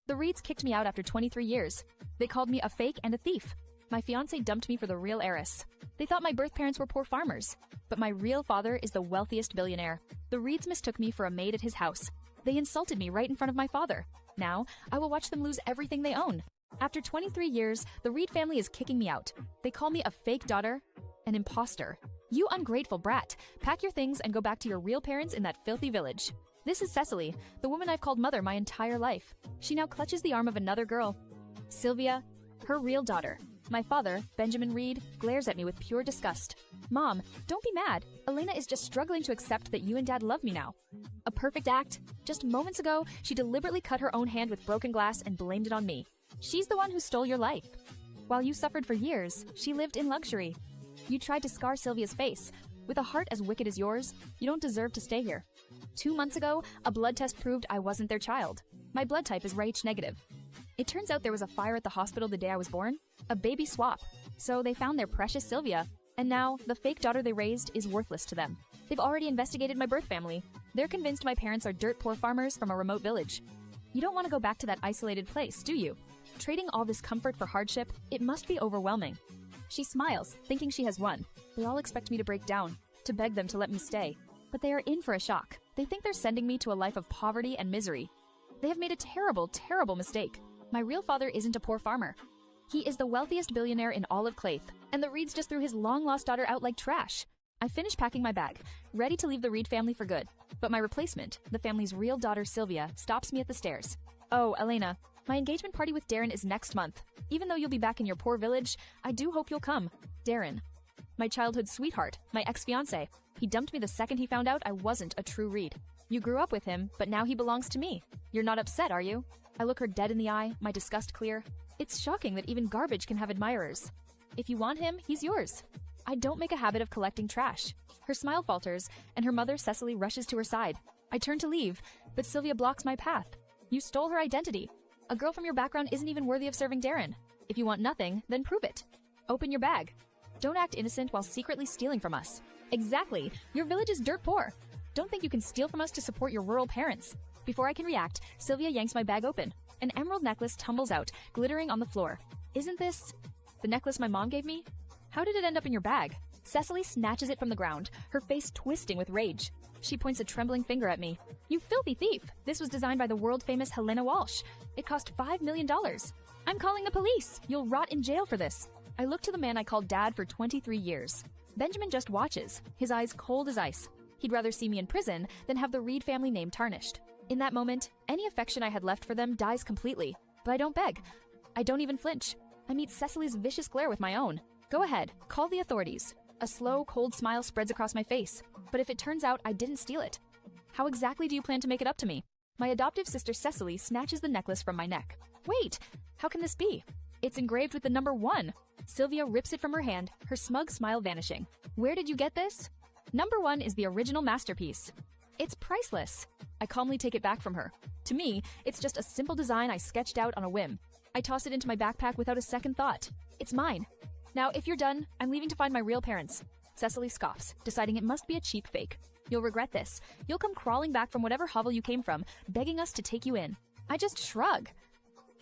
The Reeds kicked me out after 23 years. They called me a fake and a thief. My fiancé dumped me for the real heiress. They thought my birth parents were poor farmers. But my real father is the wealthiest billionaire. The Reeds mistook me for a maid at his house. They insulted me right in front of my father. Now, I will watch them lose everything they own. After 23 years, the Reed family is kicking me out. They call me a fake daughter, an imposter. You ungrateful brat. Pack your things and go back to your real parents in that filthy village. This is Cecily, the woman I've called mother my entire life. She now clutches the arm of another girl. Sylvia, her real daughter. My father, Benjamin Reed, glares at me with pure disgust. Mom, don't be mad. Elena is just struggling to accept that you and Dad love me now. A perfect act. Just moments ago, she deliberately cut her own hand with broken glass and blamed it on me. She's the one who stole your life. While you suffered for years, she lived in luxury. You tried to scar Sylvia's face. With a heart as wicked as yours, you don't deserve to stay here. 2 months ago, a blood test proved I wasn't their child. My blood type is Rh negative. It turns out there was a fire at the hospital the day I was born, a baby swap. So they found their precious Sylvia, and now the fake daughter they raised is worthless to them. They've already investigated my birth family. They're convinced my parents are dirt poor farmers from a remote village. You don't want to go back to that isolated place, do you? Trading all this comfort for hardship, it must be overwhelming. She smiles, thinking she has won. They all expect me to break down, to beg them to let me stay. But they are in for a shock. They think they're sending me to a life of poverty and misery. They have made a terrible, terrible mistake. My real father isn't a poor farmer. He is the wealthiest billionaire in all of Klathe, and the Reeds just threw his long-lost daughter out like trash. I finish packing my bag, ready to leave the Reed family for good. But my replacement, the family's real daughter Sylvia, stops me at the stairs. Oh, Elena, my engagement party with Darren is next month. Even though you'll be back in your poor village, I do hope you'll come. Darren. My childhood sweetheart, my ex-fiancé. He dumped me the second he found out I wasn't a true Reed. You grew up with him, but now he belongs to me. You're not upset, are you? I look her dead in the eye, my disgust clear. It's shocking that even garbage can have admirers. If you want him, he's yours. I don't make a habit of collecting trash. Her smile falters, and her mother, Cecily, rushes to her side. I turn to leave, but Sylvia blocks my path. You stole her identity. A girl from your background isn't even worthy of serving Darren. If you want nothing, then prove it. Open your bag. Don't act innocent while secretly stealing from us. Exactly. Your village is dirt poor. Don't think you can steal from us to support your rural parents. Before I can react, Sylvia yanks my bag open. An emerald necklace tumbles out, glittering on the floor. Isn't this the necklace my mom gave me? How did it end up in your bag? Cecily snatches it from the ground, her face twisting with rage. She points a trembling finger at me. You filthy thief! This was designed by the world-famous Helena Walsh. It cost $5 million. I'm calling the police! You'll rot in jail for this. I look to the man I called Dad for 23 years. Benjamin just watches, his eyes cold as ice. He'd rather see me in prison than have the Reed family name tarnished. In that moment, any affection I had left for them dies completely. But I don't beg. I don't even flinch. I meet Cecily's vicious glare with my own. Go ahead, call the authorities. A slow, cold smile spreads across my face. But if it turns out I didn't steal it, how exactly do you plan to make it up to me? My adoptive sister Cecily snatches the necklace from my neck. Wait, how can this be? It's engraved with the number 1. Sylvia rips it from her hand, her smug smile vanishing. Where did you get this? Number 1 is the original masterpiece. It's priceless. I calmly take it back from her. To me, it's just a simple design I sketched out on a whim. I toss it into my backpack without a second thought. It's mine. Now, if you're done, I'm leaving to find my real parents. Cecily scoffs, deciding it must be a cheap fake. You'll regret this. You'll come crawling back from whatever hovel you came from, begging us to take you in. I just shrug.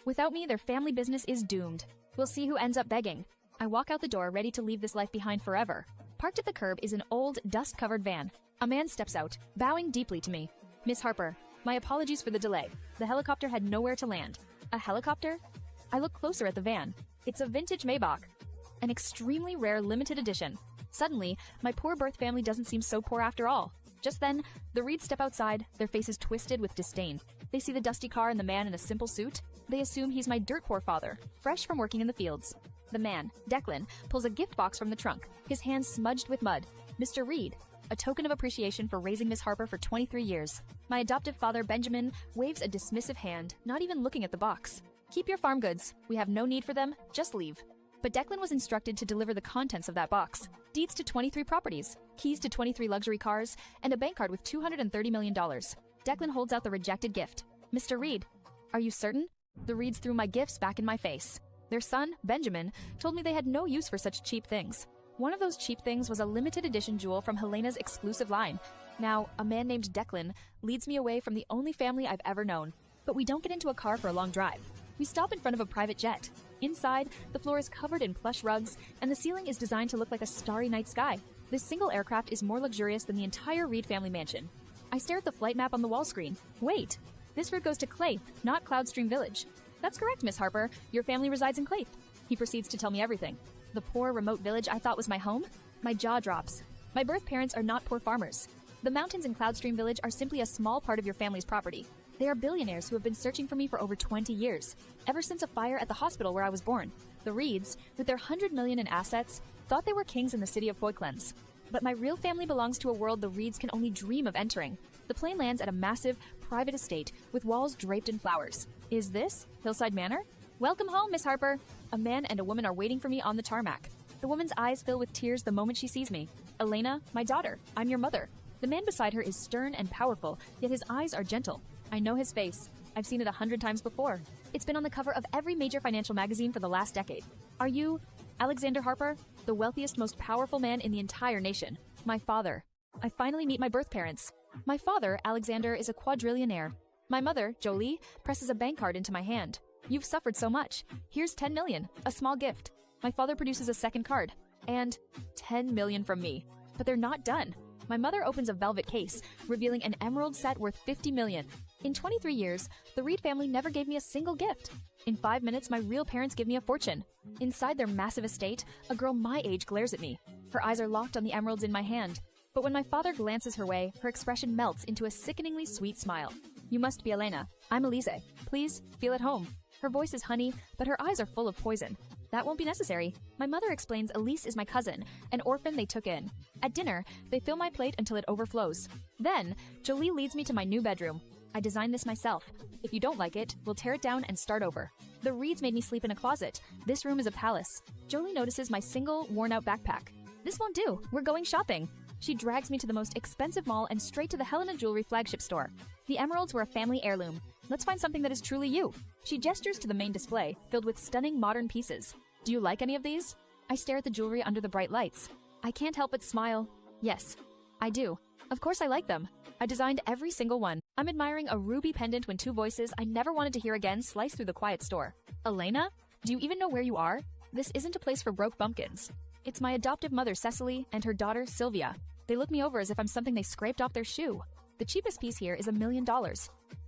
Without me, their family business is doomed. We'll see who ends up begging. I walk out the door, ready to leave this life behind forever. Parked at the curb is an old, dust-covered van. A man steps out, bowing deeply to me. Miss Harper, my apologies for the delay. The helicopter had nowhere to land. A helicopter? I look closer at the van. It's a vintage Maybach. An extremely rare limited edition. Suddenly, my poor birth family doesn't seem so poor after all. Just then, the Reeds step outside, their faces twisted with disdain. They see the dusty car and the man in a simple suit. They assume he's my dirt-poor father, fresh from working in the fields. The man, Declan, pulls a gift box from the trunk, his hands smudged with mud. Mr. Reed, a token of appreciation for raising Miss Harper for 23 years. My adoptive father, Benjamin, waves a dismissive hand, not even looking at the box. Keep your farm goods. We have no need for them. Just leave. But Declan was instructed to deliver the contents of that box. Deeds to 23 properties, keys to 23 luxury cars, and a bank card with $230 million. Declan holds out the rejected gift. Mr. Reed, are you certain? The Reeds threw my gifts back in my face. Their son, Benjamin, told me they had no use for such cheap things. One of those cheap things was a limited edition jewel from Helena's exclusive line. Now, a man named Declan leads me away from the only family I've ever known. But we don't get into a car for a long drive. We stop in front of a private jet. Inside, the floor is covered in plush rugs, and the ceiling is designed to look like a starry night sky. This single aircraft is more luxurious than the entire Reed family mansion. I stare at the flight map on the wall screen. Wait, this route goes to Klathe, not Cloudstream Village. That's correct, Miss Harper. Your family resides in Klathe. He proceeds to tell me everything. The poor, remote village I thought was my home? My jaw drops. My birth parents are not poor farmers. The mountains in Cloudstream Village are simply a small part of your family's property. They are billionaires who have been searching for me for over 20 years, ever since a fire at the hospital where I was born. The Reeds, with their 100 million in assets, thought they were kings in the city of Foyclens. But my real family belongs to a world the Reeds can only dream of entering. The plane lands at a massive, private estate with walls draped in flowers. Is this Hillside Manor? Welcome home, Miss Harper. A man and a woman are waiting for me on the tarmac. The woman's eyes fill with tears the moment she sees me. Elena, my daughter, I'm your mother. The man beside her is stern and powerful, yet his eyes are gentle. I know his face. I've seen it 100 times before. It's been on the cover of every major financial magazine for the last decade. Are you Alexander Harper? The wealthiest, most powerful man in the entire nation. My father. I finally meet my birth parents. My father, Alexander, is a quadrillionaire. My mother, Jolie, presses a bank card into my hand. You've suffered so much. Here's 10 million, a small gift. My father produces a second card. And 10 million from me. But they're not done. My mother opens a velvet case, revealing an emerald set worth 50 million. In 23 years, the Reed family never gave me a single gift. In 5 minutes, my real parents give me a fortune. Inside their massive estate, a girl my age glares at me. Her eyes are locked on the emeralds in my hand. But when my father glances her way, her expression melts into a sickeningly sweet smile. You must be Elena. I'm Elise. Please, feel at home. Her voice is honey, but her eyes are full of poison. That won't be necessary. My mother explains Elise is my cousin, an orphan they took in. At dinner, they fill my plate until it overflows. Then, Jolie leads me to my new bedroom. I designed this myself. If you don't like it, we'll tear it down and start over. The Reeds made me sleep in a closet. This room is a palace. Jolie notices my single, worn-out backpack. This won't do. We're going shopping. She drags me to the most expensive mall and straight to the Helena Jewelry flagship store. The emeralds were a family heirloom. Let's find something that is truly you. She gestures to the main display, filled with stunning modern pieces. Do you like any of these? I stare at the jewelry under the bright lights. I can't help but smile. Yes, I do. Of course I like them. I designed every single one. I'm admiring a ruby pendant when two voices I never wanted to hear again slice through the quiet store. Elena? Do you even know where you are? This isn't a place for broke bumpkins. It's my adoptive mother, Cecily, and her daughter, Sylvia. They look me over as if I'm something they scraped off their shoe. The cheapest piece here is $1 million.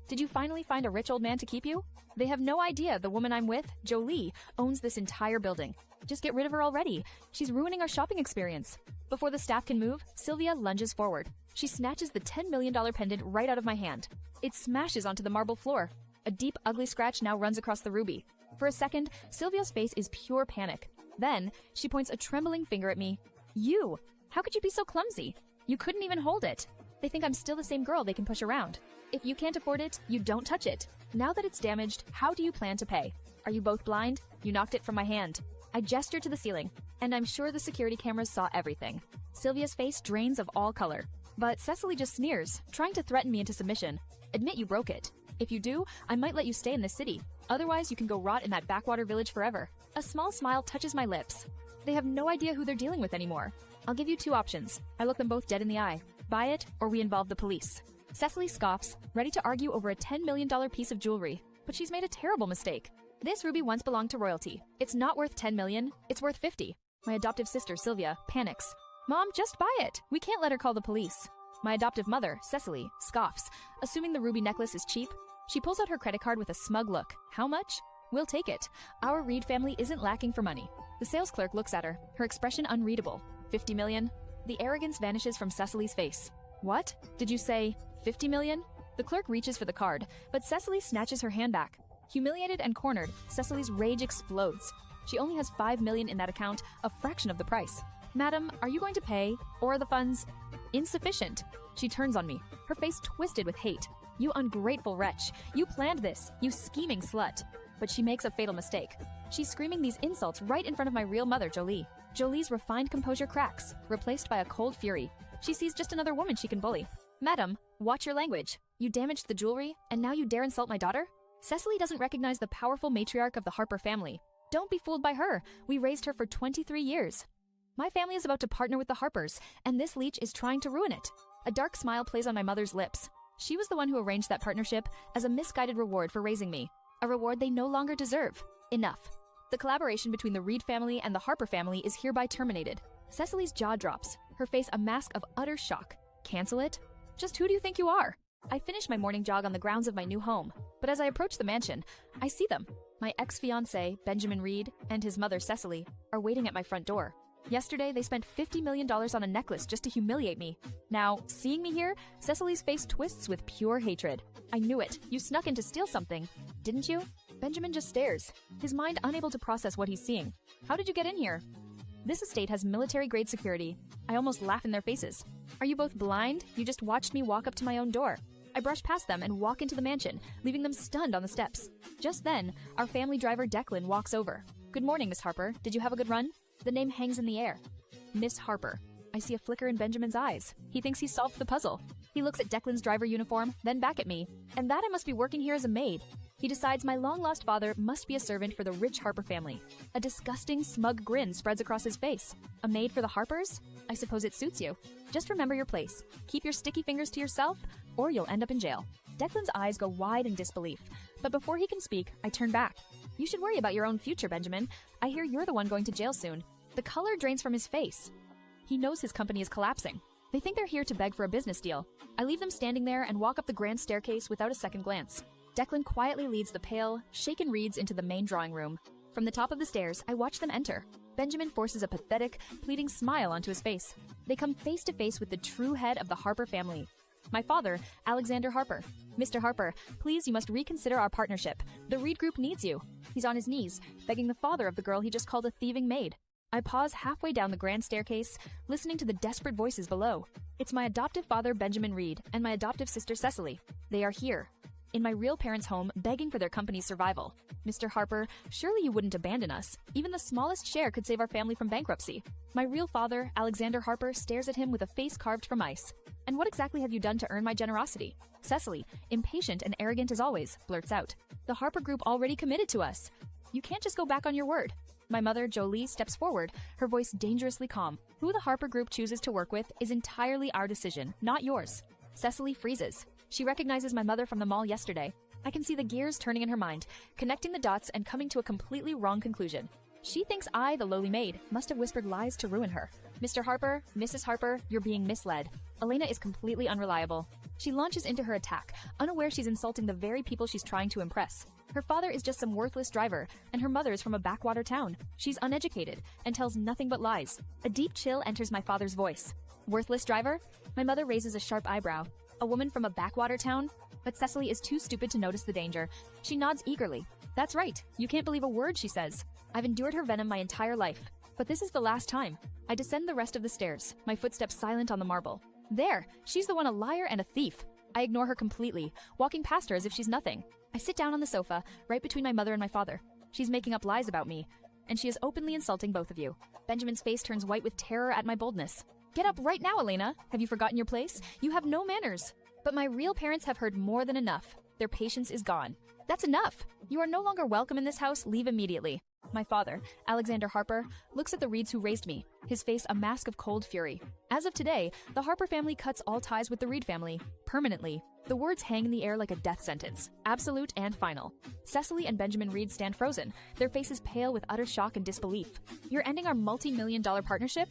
Did you finally find a rich old man to keep you? They have no idea the woman I'm with, Jolie, owns this entire building. Just get rid of her already. She's ruining our shopping experience. Before the staff can move, Sylvia lunges forward. She snatches the $10 million pendant right out of my hand. It smashes onto the marble floor. A deep, ugly scratch now runs across the ruby. For a second, Sylvia's face is pure panic. Then, she points a trembling finger at me. You! How could you be so clumsy? You couldn't even hold it. They think I'm still the same girl they can push around. If you can't afford it, you don't touch it. Now that it's damaged, how do you plan to pay? Are you both blind? You knocked it from my hand. I gesture to the ceiling, and I'm sure the security cameras saw everything. Sylvia's face drains of all color. But Cecily just sneers, trying to threaten me into submission. Admit you broke it. If you do, I might let you stay in this city. Otherwise, you can go rot in that backwater village forever. A small smile touches my lips. They have no idea who they're dealing with anymore. I'll give you two options. I look them both dead in the eye. Buy it, or we involve the police. Cecily scoffs, ready to argue over a $10 million piece of jewelry. But she's made a terrible mistake. This ruby once belonged to royalty. It's not worth 10 million, it's worth 50. My adoptive sister, Sylvia, panics. Mom, just buy it. We can't let her call the police. My adoptive mother, Cecily, scoffs, assuming the ruby necklace is cheap. She pulls out her credit card with a smug look. How much? We'll take it. Our Reed family isn't lacking for money. The sales clerk looks at her, her expression unreadable. 50 million? The arrogance vanishes from Cecily's face. What? Did you say 50 million? The clerk reaches for the card, but Cecily snatches her hand back. Humiliated and cornered, Cecily's rage explodes. She only has 5 million in that account, a fraction of the price. Madam, are you going to pay? Or are the funds insufficient? She turns on me, her face twisted with hate. You ungrateful wretch. You planned this, you scheming slut. But she makes a fatal mistake. She's screaming these insults right in front of my real mother, Jolie. Jolie's refined composure cracks, replaced by a cold fury. She sees just another woman she can bully. Madam, watch your language. You damaged the jewelry, and now you dare insult my daughter? Cecily doesn't recognize the powerful matriarch of the Harper family. Don't be fooled by her. We raised her for 23 years. My family is about to partner with the Harpers, and this leech is trying to ruin it. A dark smile plays on my mother's lips. She was the one who arranged that partnership as a misguided reward for raising me, a reward they no longer deserve. Enough. The collaboration between the Reed family and the Harper family is hereby terminated. Cecily's jaw drops, her face a mask of utter shock. Cancel it? Just who do you think you are? I finish my morning jog on the grounds of my new home, but as I approach the mansion, I see them. My ex-fiancé, Benjamin Reed, and his mother, Cecily, are waiting at my front door. Yesterday, they spent $50 million on a necklace just to humiliate me. Now, seeing me here, Cecily's face twists with pure hatred. I knew it. You snuck in to steal something, didn't you? Benjamin just stares, his mind unable to process what he's seeing. How did you get in here? This estate has military-grade security. I almost laugh in their faces. Are you both blind? You just watched me walk up to my own door. I brush past them and walk into the mansion, leaving them stunned on the steps. Just then, our family driver Declan walks over. Good morning, Miss Harper. Did you have a good run? The name hangs in the air. Miss Harper. I see a flicker in Benjamin's eyes. He thinks he's solved the puzzle. He looks at Declan's driver uniform, then back at me. And that I must be working here as a maid. He decides my long-lost father must be a servant for the rich Harper family. A disgusting, smug grin spreads across his face. A maid for the Harpers? I suppose it suits you. Just remember your place. Keep your sticky fingers to yourself, or you'll end up in jail. Declan's eyes go wide in disbelief, but before he can speak, I turn back. You should worry about your own future, Benjamin. I hear you're the one going to jail soon. The color drains from his face. He knows his company is collapsing. They think they're here to beg for a business deal. I leave them standing there and walk up the grand staircase without a second glance. Declan quietly leads the pale, shaken Reeds into the main drawing room. From the top of the stairs, I watch them enter. Benjamin forces a pathetic, pleading smile onto his face. They come face to face with the true head of the Harper family. My father, Alexander Harper. Mr. Harper, please, you must reconsider our partnership. The Reed Group needs you. He's on his knees, begging the father of the girl he just called a thieving maid. I pause halfway down the grand staircase, listening to the desperate voices below. It's my adoptive father, Benjamin Reed, and my adoptive sister, Cecily. They are here, in my real parents' home, begging for their company's survival. Mr. Harper, surely you wouldn't abandon us. Even the smallest share could save our family from bankruptcy. My real father, Alexander Harper, stares at him with a face carved from ice. And what exactly have you done to earn my generosity? Cecily, impatient and arrogant as always, blurts out. The Harper Group already committed to us. You can't just go back on your word. My mother, Jolie, steps forward, her voice dangerously calm. Who the Harper Group chooses to work with is entirely our decision, not yours. Cecily freezes. She recognizes my mother from the mall yesterday. I can see the gears turning in her mind, connecting the dots and coming to a completely wrong conclusion. She thinks I, the lowly maid, must have whispered lies to ruin her. Mr. Harper, Mrs. Harper, you're being misled. Elena is completely unreliable. She launches into her attack, unaware she's insulting the very people she's trying to impress. Her father is just some worthless driver, and her mother is from a backwater town. She's uneducated and tells nothing but lies. A deep chill enters my father's voice. Worthless driver? My mother raises a sharp eyebrow. A woman from a backwater town? But Cecily is too stupid to notice the danger. She nods eagerly. That's right. You can't believe a word she says. I've endured her venom my entire life. But this is the last time. I descend the rest of the stairs, my footsteps silent on the marble. There! She's the one, a liar and a thief. I ignore her completely, walking past her as if she's nothing. I sit down on the sofa, right between my mother and my father. She's making up lies about me, and she is openly insulting both of you. Benjamin's face turns white with terror at my boldness. Get up right now, Elena! Have you forgotten your place? You have no manners. But my real parents have heard more than enough. Their patience is gone. That's enough! You are no longer welcome in this house. Leave immediately. My father, Alexander Harper, looks at the Reeds who raised me, his face a mask of cold fury. As of today, the Harper family cuts all ties with the Reed family. Permanently. The words hang in the air like a death sentence. Absolute and final. Cecily and Benjamin Reed stand frozen, their faces pale with utter shock and disbelief. You're ending our multi-million-dollar partnership?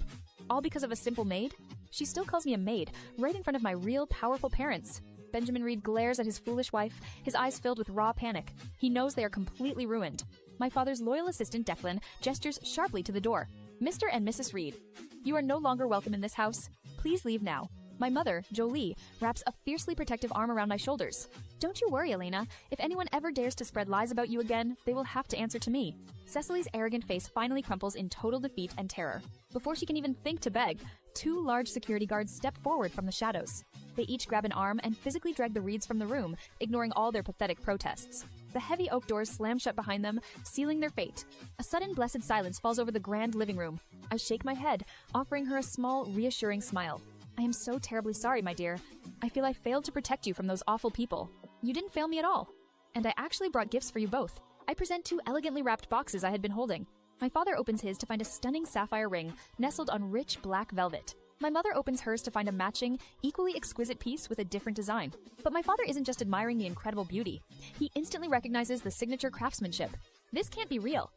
All because of a simple maid? She still calls me a maid, right in front of my real, powerful parents. Benjamin Reed glares at his foolish wife, his eyes filled with raw panic. He knows they are completely ruined. My father's loyal assistant, Declan, gestures sharply to the door. Mr. and Mrs. Reed, you are no longer welcome in this house. Please leave now. My mother, Jolie, wraps a fiercely protective arm around my shoulders. Don't you worry, Elena. If anyone ever dares to spread lies about you again, they will have to answer to me. Cecily's arrogant face finally crumples in total defeat and terror. Before she can even think to beg, two large security guards step forward from the shadows. They each grab an arm and physically drag the Reeds from the room, ignoring all their pathetic protests. The heavy oak doors slam shut behind them, sealing their fate. A sudden blessed silence falls over the grand living room. I shake my head, offering her a small, reassuring smile. I am so terribly sorry, my dear. I feel I failed to protect you from those awful people. You didn't fail me at all. And I actually brought gifts for you both. I present two elegantly wrapped boxes I had been holding. My father opens his to find a stunning sapphire ring nestled on rich black velvet. My mother opens hers to find a matching, equally exquisite piece with a different design. But my father isn't just admiring the incredible beauty. He instantly recognizes the signature craftsmanship. This can't be real.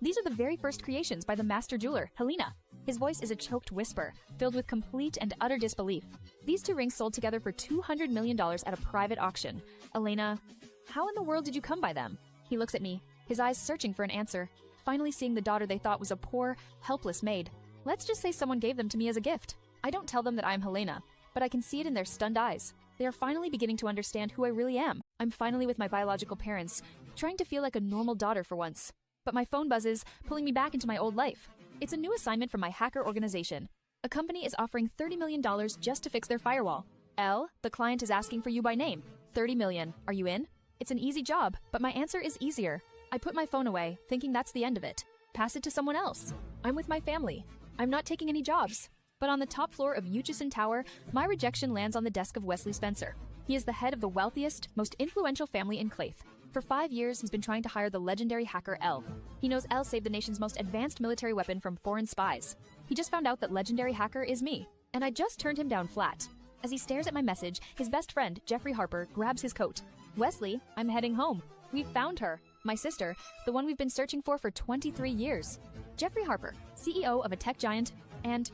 These are the very first creations by the master jeweler, Elena. His voice is a choked whisper, filled with complete and utter disbelief. These two rings sold together for $200 million at a private auction. Elena, how in the world did you come by them? He looks at me, his eyes searching for an answer, finally seeing the daughter they thought was a poor, helpless maid. Let's just say someone gave them to me as a gift. I don't tell them that I'm Helena, but I can see it in their stunned eyes. They are finally beginning to understand who I really am. I'm finally with my biological parents, trying to feel like a normal daughter for once. But my phone buzzes, pulling me back into my old life. It's a new assignment from my hacker organization. A company is offering $30 million just to fix their firewall. L, the client is asking for you by name. $30 million. Are you in? It's an easy job, but my answer is easier. I put my phone away, thinking that's the end of it. Pass it to someone else. I'm with my family. I'm not taking any jobs. But on the top floor of Uchison Tower, my rejection lands on the desk of Wesley Spencer. He is the head of the wealthiest, most influential family in Klathe. For 5 years, he's been trying to hire the legendary hacker L. He knows L saved the nation's most advanced military weapon from foreign spies. He just found out that legendary hacker is me, and I just turned him down flat. As he stares at my message, his best friend, Jeffrey Harper, grabs his coat. Wesley, I'm heading home. We've found her. My sister, the one we've been searching for 23 years. Jeffrey Harper, CEO of a tech giant, and,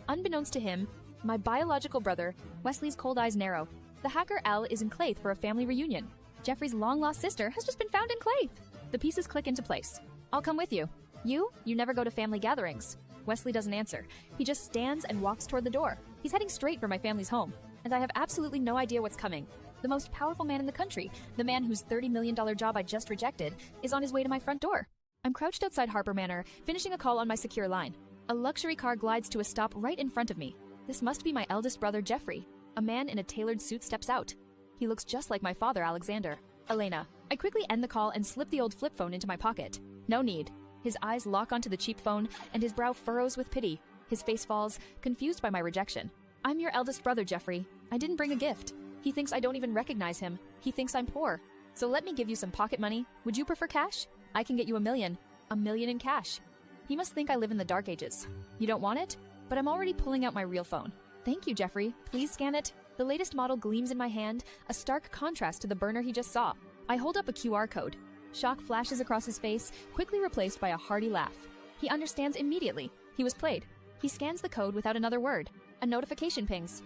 unbeknownst to him, my biological brother, Wesley's cold eyes narrow. The hacker L is in Klathe for a family reunion. Jeffrey's long-lost sister has just been found in Klathe. The pieces click into place. I'll come with you. You never go to family gatherings. Wesley doesn't answer. He just stands and walks toward the door. He's heading straight for my family's home, and I have absolutely no idea what's coming. The most powerful man in the country, the man whose $30 million job I just rejected, is on his way to my front door. I'm crouched outside Harper Manor, finishing a call on my secure line. A luxury car glides to a stop right in front of me. This must be my eldest brother, Jeffrey. A man in a tailored suit steps out. He looks just like my father, Alexander. Elena. I quickly end the call and slip the old flip phone into my pocket. No need. His eyes lock onto the cheap phone, and his brow furrows with pity. His face falls, confused by my rejection. I'm your eldest brother, Jeffrey. I didn't bring a gift. He thinks I don't even recognize him. He thinks I'm poor. So let me give you some pocket money. Would you prefer cash? I can get you $1 million. $1 million in cash. He must think I live in the dark ages. You don't want it? But I'm already pulling out my real phone. Thank you, Jeffrey. Please scan it. The latest model gleams in my hand, a stark contrast to the burner he just saw. I hold up a QR code. Shock flashes across his face, quickly replaced by a hearty laugh. He understands immediately. He was played. He scans the code without another word. A notification pings.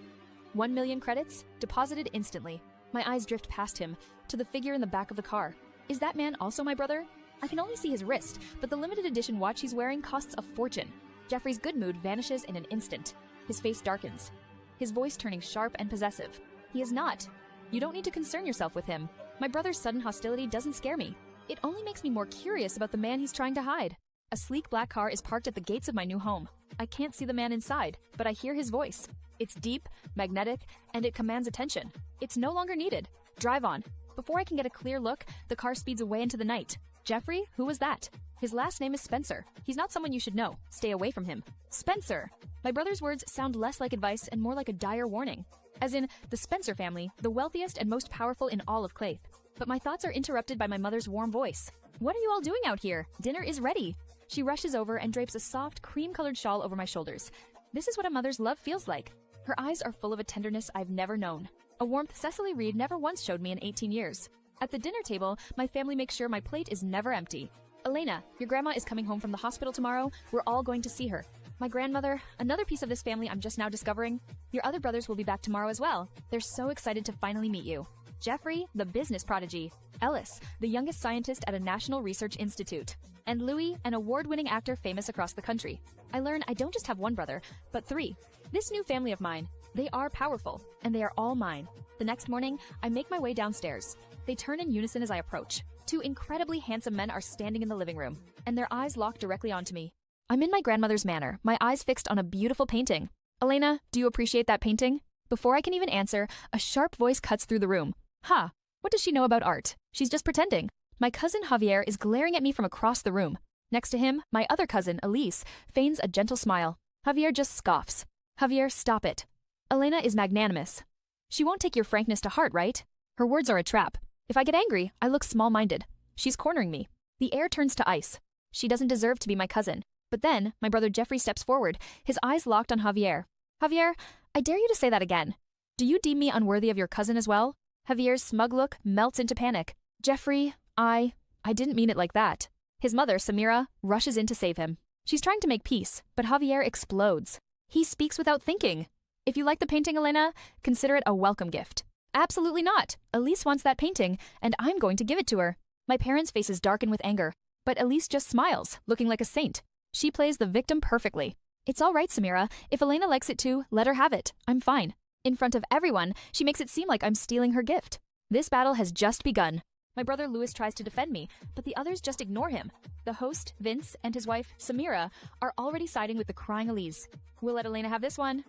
1 million credits, deposited instantly. My eyes drift past him, to the figure in the back of the car. Is that man also my brother? I can only see his wrist, but the limited edition watch he's wearing costs a fortune. Jeffrey's good mood vanishes in an instant. His face darkens, his voice turning sharp and possessive. He is not. You don't need to concern yourself with him. My brother's sudden hostility doesn't scare me. It only makes me more curious about the man he's trying to hide. A sleek black car is parked at the gates of my new home. I can't see the man inside, but I hear his voice. It's deep, magnetic, and it commands attention. It's no longer needed. Drive on. Before I can get a clear look, the car speeds away into the night. Jeffrey? Who was that? His last name is Spencer. He's not someone you should know. Stay away from him. Spencer! My brother's words sound less like advice and more like a dire warning. As in, the Spencer family, the wealthiest and most powerful in all of Klathe. But my thoughts are interrupted by my mother's warm voice. What are you all doing out here? Dinner is ready. She rushes over and drapes a soft, cream-colored shawl over my shoulders. This is what a mother's love feels like. Her eyes are full of a tenderness I've never known. A warmth Cecily Reed never once showed me in 18 years. At the dinner table, my family makes sure my plate is never empty. Elena, your grandma is coming home from the hospital tomorrow. We're all going to see her. My grandmother, another piece of this family I'm just now discovering. Your other brothers will be back tomorrow as well. They're so excited to finally meet you. Jeffrey, the business prodigy. Ellis, the youngest scientist at a national research institute. And Louis, an award-winning actor famous across the country. I learn I don't just have one brother, but 3. This new family of mine, they are powerful, and they are all mine. The next morning, I make my way downstairs. They turn in unison as I approach. 2 incredibly handsome men are standing in the living room, and their eyes lock directly onto me. I'm in my grandmother's manor, my eyes fixed on a beautiful painting. Elena, do you appreciate that painting? Before I can even answer, a sharp voice cuts through the room. Ha! What does she know about art? She's just pretending. My cousin Javier is glaring at me from across the room. Next to him, my other cousin, Elise, feigns a gentle smile. Javier just scoffs. Javier, stop it. Elena is magnanimous. She won't take your frankness to heart, right? Her words are a trap. If I get angry, I look small-minded. She's cornering me. The air turns to ice. She doesn't deserve to be my cousin. But then, my brother Jeffrey steps forward, his eyes locked on Javier. Javier, I dare you to say that again. Do you deem me unworthy of your cousin as well? Javier's smug look melts into panic. Jeffrey, I didn't mean it like that. His mother, Samira, rushes in to save him. She's trying to make peace, but Javier explodes. He speaks without thinking. If you like the painting, Elena, consider it a welcome gift. Absolutely not. Elise wants that painting, and I'm going to give it to her. My parents' faces darken with anger, but Elise just smiles, looking like a saint. She plays the victim perfectly. It's all right, Samira. If Elena likes it too, let her have it. I'm fine. In front of everyone, she makes it seem like I'm stealing her gift. This battle has just begun. My brother Louis tries to defend me, but the others just ignore him. The host, Vince, and his wife, Samira, are already siding with the crying Elise. We'll let Elena have this one.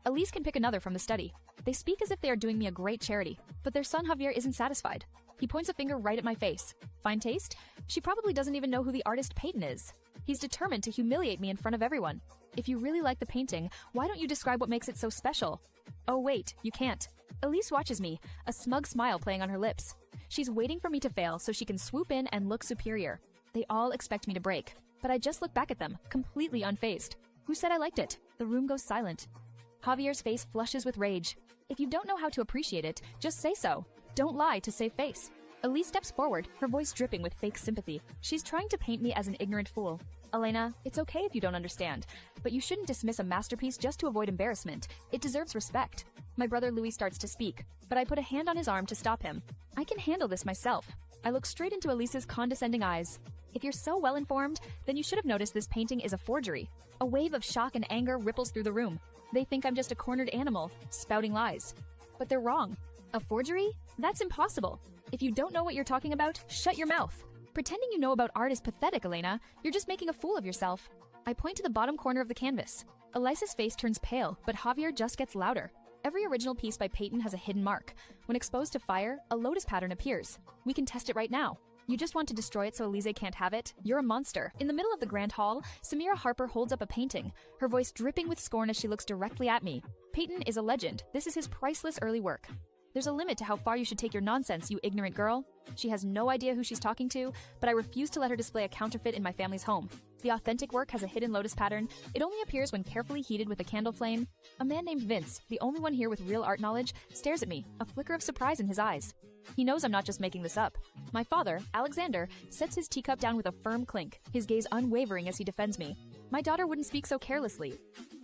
Elise can pick another from the study. They speak as if they are doing me a great charity, but their son Javier isn't satisfied. He points a finger right at my face. Fine taste? She probably doesn't even know who the artist Peyton is. He's determined to humiliate me in front of everyone. If you really like the painting, why don't you describe what makes it so special? Oh wait, you can't. Elise watches me, a smug smile playing on her lips. She's waiting for me to fail so she can swoop in and look superior. They all expect me to break, but I just look back at them, completely unfazed. Who said I liked it? The room goes silent. Javier's face flushes with rage. If you don't know how to appreciate it, just say so. Don't lie to save face. Elise steps forward, her voice dripping with fake sympathy. She's trying to paint me as an ignorant fool. Elena, it's okay if you don't understand, but you shouldn't dismiss a masterpiece just to avoid embarrassment. It deserves respect. My brother Louis starts to speak, but I put a hand on his arm to stop him. I can handle this myself. I look straight into Elise's condescending eyes. If you're so well informed, then you should have noticed this painting is a forgery. A wave of shock and anger ripples through the room. They think I'm just a cornered animal, spouting lies. But they're wrong. A forgery? That's impossible. If you don't know what you're talking about, shut your mouth. Pretending you know about art is pathetic, Elena. You're just making a fool of yourself. I point to the bottom corner of the canvas. Elisa's face turns pale, but Javier just gets louder. Every original piece by Peyton has a hidden mark. When exposed to fire, a lotus pattern appears. We can test it right now. You just want to destroy it so Elise can't have it? You're a monster. In the middle of the grand hall, Samira Harper holds up a painting, her voice dripping with scorn as she looks directly at me. Peyton is a legend. This is his priceless early work. There's a limit to how far you should take your nonsense, you ignorant girl. She has no idea who she's talking to, but I refuse to let her display a counterfeit in my family's home. The authentic work has a hidden lotus pattern. It only appears when carefully heated with a candle flame. A man named Vince, the only one here with real art knowledge, stares at me, a flicker of surprise in his eyes. He knows I'm not just making this up. My father, Alexander, sets his teacup down with a firm clink, his gaze unwavering as he defends me. My daughter wouldn't speak so carelessly.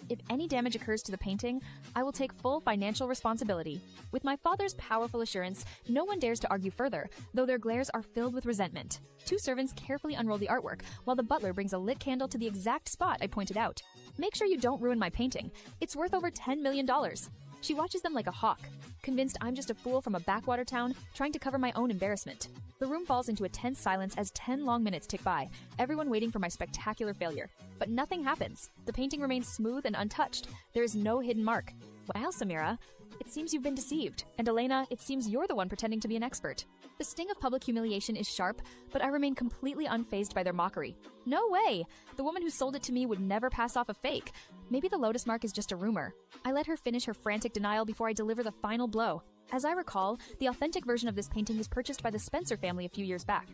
If any damage occurs to the painting, I will take full financial responsibility. With my father's powerful assurance, no one dares to argue further, though their glares are filled with resentment. Two servants carefully unroll the artwork, while the butler brings a lit candle to the exact spot I pointed out. Make sure you don't ruin my painting. It's worth over $10 million. She watches them like a hawk, convinced I'm just a fool from a backwater town trying to cover my own embarrassment. The room falls into a tense silence as 10 long minutes tick by, everyone waiting for my spectacular failure. But nothing happens. The painting remains smooth and untouched. There is no hidden mark. Well, Samira, it seems you've been deceived. And Elena, it seems you're the one pretending to be an expert. The sting of public humiliation is sharp, but I remain completely unfazed by their mockery. No way! The woman who sold it to me would never pass off a fake. Maybe the lotus mark is just a rumor. I let her finish her frantic denial before I deliver the final blow. As I recall, the authentic version of this painting was purchased by the Spencer family a few years back.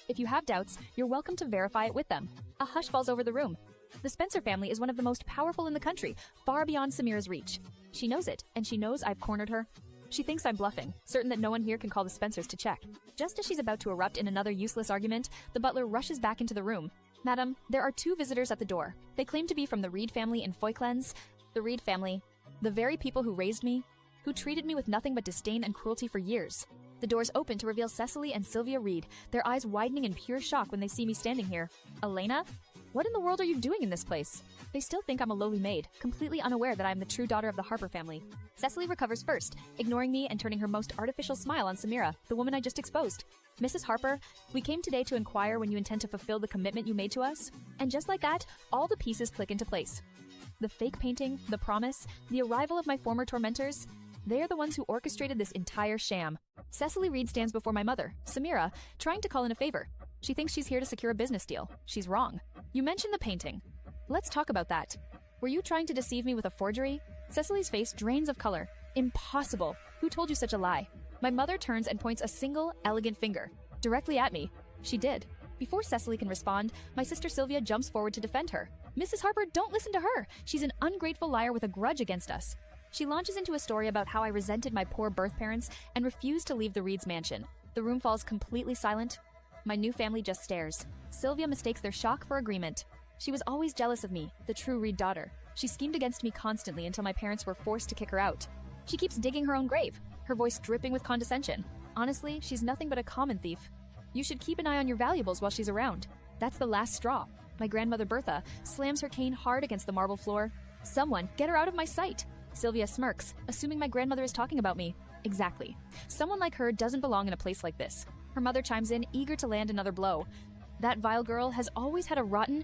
If you have doubts, you're welcome to verify it with them. A hush falls over the room. The Spencer family is one of the most powerful in the country, far beyond Samira's reach. She knows it, and she knows I've cornered her. She thinks I'm bluffing, certain that no one here can call the Spencers to check. Just as she's about to erupt in another useless argument, the butler rushes back into the room. Madam, there are 2 visitors at the door. They claim to be from the Reed family in Foyclens. The Reed family, the very people who raised me, who treated me with nothing but disdain and cruelty for years. The doors open to reveal Cecily and Sylvia Reed, their eyes widening in pure shock when they see me standing here. Elena? What in the world are you doing in this place? They still think I'm a lowly maid, completely unaware that I am the true daughter of the Harper family. Cecily recovers first, ignoring me and turning her most artificial smile on Samira, the woman I just exposed. Mrs. Harper, we came today to inquire when you intend to fulfill the commitment you made to us. And just like that, all the pieces click into place. The fake painting, the promise, the arrival of my former tormentors, they are the ones who orchestrated this entire sham. Cecily Reed stands before my mother, Samira, trying to call in a favor. She thinks she's here to secure a business deal. She's wrong. You mentioned the painting. Let's talk about that. Were you trying to deceive me with a forgery? Cecily's face drains of color. Impossible. Who told you such a lie? My mother turns and points a single, elegant finger directly at me. She did. Before Cecily can respond, my sister Sylvia jumps forward to defend her. Mrs. Harper, don't listen to her. She's an ungrateful liar with a grudge against us. She launches into a story about how I resented my poor birth parents and refused to leave the Reeds mansion. The room falls completely silent. My new family just stares. Sylvia mistakes their shock for agreement. She was always jealous of me, the true Reed daughter. She schemed against me constantly until my parents were forced to kick her out. She keeps digging her own grave, her voice dripping with condescension. Honestly, she's nothing but a common thief. You should keep an eye on your valuables while she's around. That's the last straw. My grandmother Bertha slams her cane hard against the marble floor. Someone, get her out of my sight. Sylvia smirks, assuming my grandmother is talking about me. Exactly. Someone like her doesn't belong in a place like this. Her mother chimes in, eager to land another blow. That vile girl has always had a rotten...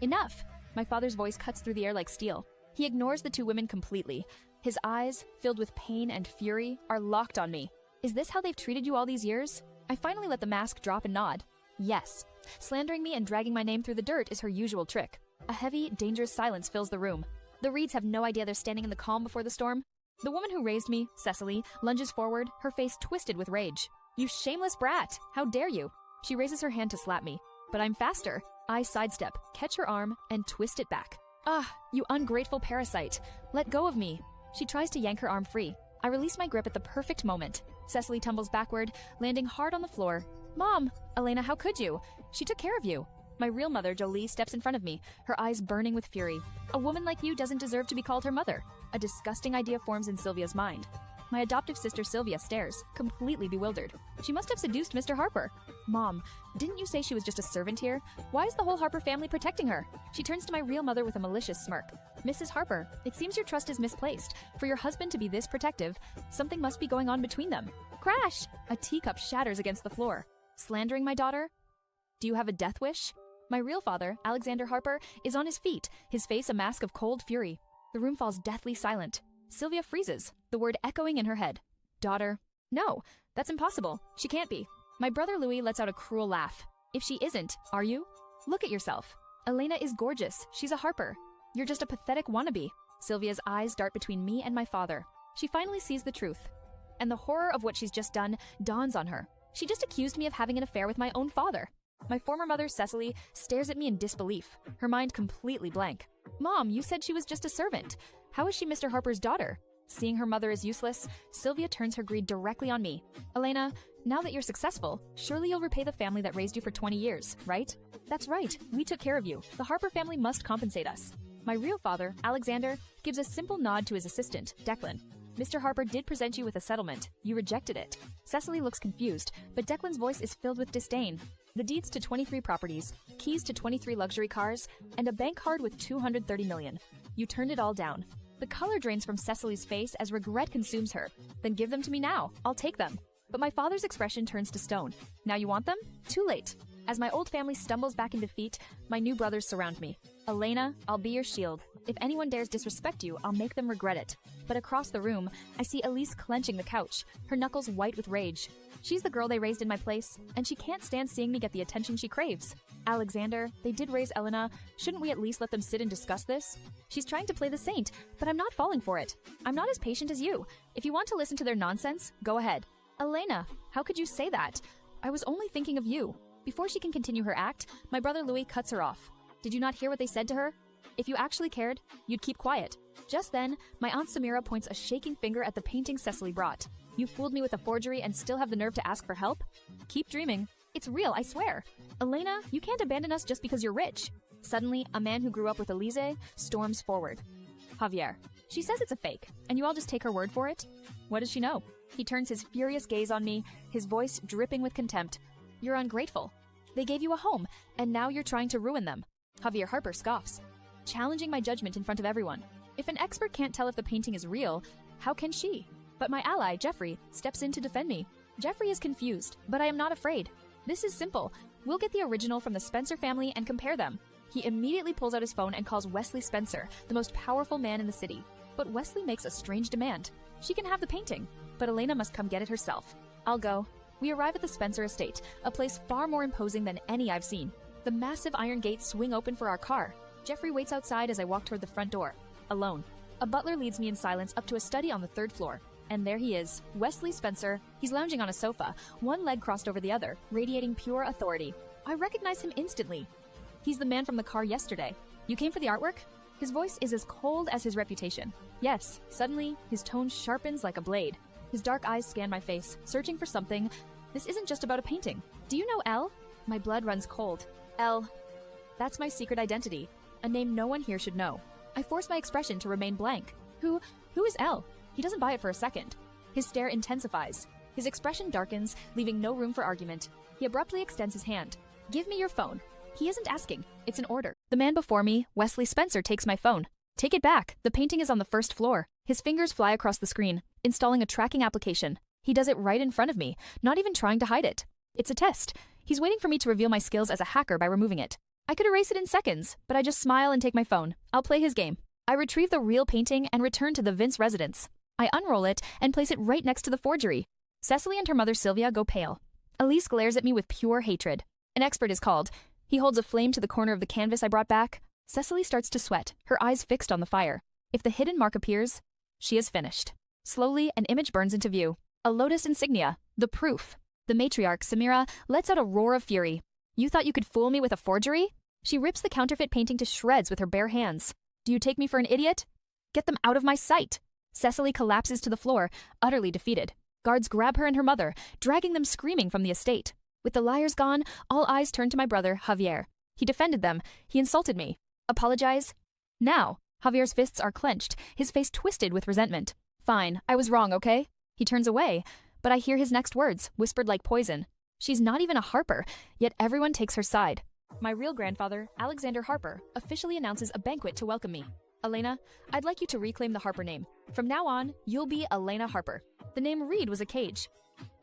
Enough! My father's voice cuts through the air like steel. He ignores the two women completely. His eyes, filled with pain and fury, are locked on me. Is this how they've treated you all these years? I finally let the mask drop and nod. Yes. Slandering me and dragging my name through the dirt is her usual trick. A heavy, dangerous silence fills the room. The Reeds have no idea they're standing in the calm before the storm. The woman who raised me, Cecily, lunges forward, her face twisted with rage. You shameless brat! How dare you! She raises her hand to slap me. But I'm faster. I sidestep, catch her arm, and twist it back. Ah, you ungrateful parasite. Let go of me. She tries to yank her arm free. I release my grip at the perfect moment. Cecily tumbles backward, landing hard on the floor. Mom! Elena, how could you? She took care of you. My real mother, Jolie, steps in front of me, her eyes burning with fury. A woman like you doesn't deserve to be called her mother. A disgusting idea forms in Sylvia's mind. My adoptive sister Sylvia stares, completely bewildered. She must have seduced Mr. Harper. Mom, didn't you say she was just a servant here? Why is the whole Harper family protecting her? She turns to my real mother with a malicious smirk. Mrs. Harper, it seems your trust is misplaced. For your husband to be this protective, something must be going on between them. Crash! A teacup shatters against the floor. Slandering my daughter? Do you have a death wish? My real father, Alexander Harper, is on his feet, his face a mask of cold fury. The room falls deathly silent. Sylvia freezes, the word echoing in her head. Daughter. No, that's impossible. She can't be. My brother Louis lets out a cruel laugh. If she isn't, are you? Look at yourself. Elena is gorgeous. She's a Harper. You're just a pathetic wannabe. Sylvia's eyes dart between me and my father. She finally sees the truth. And the horror of what she's just done dawns on her. She just accused me of having an affair with my own father. My former mother, Cecily, stares at me in disbelief, her mind completely blank. Mom, you said she was just a servant. How is she Mr. Harper's daughter? Seeing her mother is useless, Sylvia turns her greed directly on me. Elena, now that you're successful, surely you'll repay the family that raised you for 20 years, right? That's right, we took care of you. The Harper family must compensate us. My real father, Alexander, gives a simple nod to his assistant, Declan. Mr. Harper did present you with a settlement. You rejected it. Cecily looks confused, but Declan's voice is filled with disdain. The deeds to 23 properties, keys to 23 luxury cars, and a bank card with $230 million. You turned it all down. The color drains from Cecily's face as regret consumes her. Then give them to me now. I'll take them. But my father's expression turns to stone. Now you want them? Too late. As my old family stumbles back in defeat, my new brothers surround me. Elena, I'll be your shield. If anyone dares disrespect you, I'll make them regret it. But across the room, I see Elise clenching the couch, her knuckles white with rage. She's the girl they raised in my place, and she can't stand seeing me get the attention she craves. Alexander, they did raise Elena. Shouldn't we at least let them sit and discuss this? She's trying to play the saint, but I'm not falling for it. I'm not as patient as you. If you want to listen to their nonsense, go ahead. Elena, how could you say that? I was only thinking of you. Before she can continue her act, my brother Louis cuts her off. Did you not hear what they said to her? If you actually cared, you'd keep quiet. Just then, my Aunt Samira points a shaking finger at the painting Cecily brought. You fooled me with a forgery and still have the nerve to ask for help? Keep dreaming. It's real, I swear. Elena, you can't abandon us just because you're rich. Suddenly, a man who grew up with Elise storms forward. Javier. She says it's a fake, and you all just take her word for it? What does she know? He turns his furious gaze on me, his voice dripping with contempt. You're ungrateful. They gave you a home, and now you're trying to ruin them. Javier Harper scoffs, challenging my judgment in front of everyone. If an expert can't tell if the painting is real, how can she? But my ally, Jeffrey, steps in to defend me. Jeffrey is confused, but I am not afraid. This is simple. We'll get the original from the Spencer family and compare them. He immediately pulls out his phone and calls Wesley Spencer, the most powerful man in the city. But Wesley makes a strange demand. She can have the painting, but Elena must come get it herself. I'll go. We arrive at the Spencer estate, a place far more imposing than any I've seen. The massive iron gates swing open for our car. Jeffrey waits outside as I walk toward the front door, alone. A butler leads me in silence up to a study on the 3rd floor. And there he is, Wesley Spencer. He's lounging on a sofa, one leg crossed over the other, radiating pure authority. I recognize him instantly. He's the man from the car yesterday. You came for the artwork? His voice is as cold as his reputation. Yes, suddenly, his tone sharpens like a blade. His dark eyes scan my face, searching for something. This isn't just about a painting. Do you know Elle? My blood runs cold. Elle. That's my secret identity, a name no one here should know. I force my expression to remain blank. Who is Elle? He doesn't buy it for a second. His stare intensifies. His expression darkens, leaving no room for argument. He abruptly extends his hand. Give me your phone. He isn't asking. It's an order. The man before me, Wesley Spencer, takes my phone. Take it back. The painting is on the first floor. His fingers fly across the screen, installing a tracking application. He does it right in front of me, not even trying to hide it. It's a test. He's waiting for me to reveal my skills as a hacker by removing it. I could erase it in seconds, but I just smile and take my phone. I'll play his game. I retrieve the real painting and return to the Vince residence. I unroll it and place it right next to the forgery. Cecily and her mother Sylvia go pale. Elise glares at me with pure hatred. An expert is called. He holds a flame to the corner of the canvas I brought back. Cecily starts to sweat, her eyes fixed on the fire. If the hidden mark appears, she is finished. Slowly, an image burns into view. A lotus insignia, the proof. The matriarch, Samira, lets out a roar of fury. You thought you could fool me with a forgery? She rips the counterfeit painting to shreds with her bare hands. Do you take me for an idiot? Get them out of my sight. Cecily collapses to the floor, utterly defeated. Guards grab her and her mother, dragging them screaming from the estate. With the liars gone, all eyes turn to my brother, Javier. He defended them. He insulted me. Apologize? Now. Javier's fists are clenched, his face twisted with resentment. Fine, I was wrong, okay? He turns away, but I hear his next words, whispered like poison. She's not even a Harper, yet everyone takes her side. My real grandfather, Alexander Harper, officially announces a banquet to welcome me. Elena, I'd like you to reclaim the Harper name. From now on, you'll be Elena Harper. The name Reed was a cage.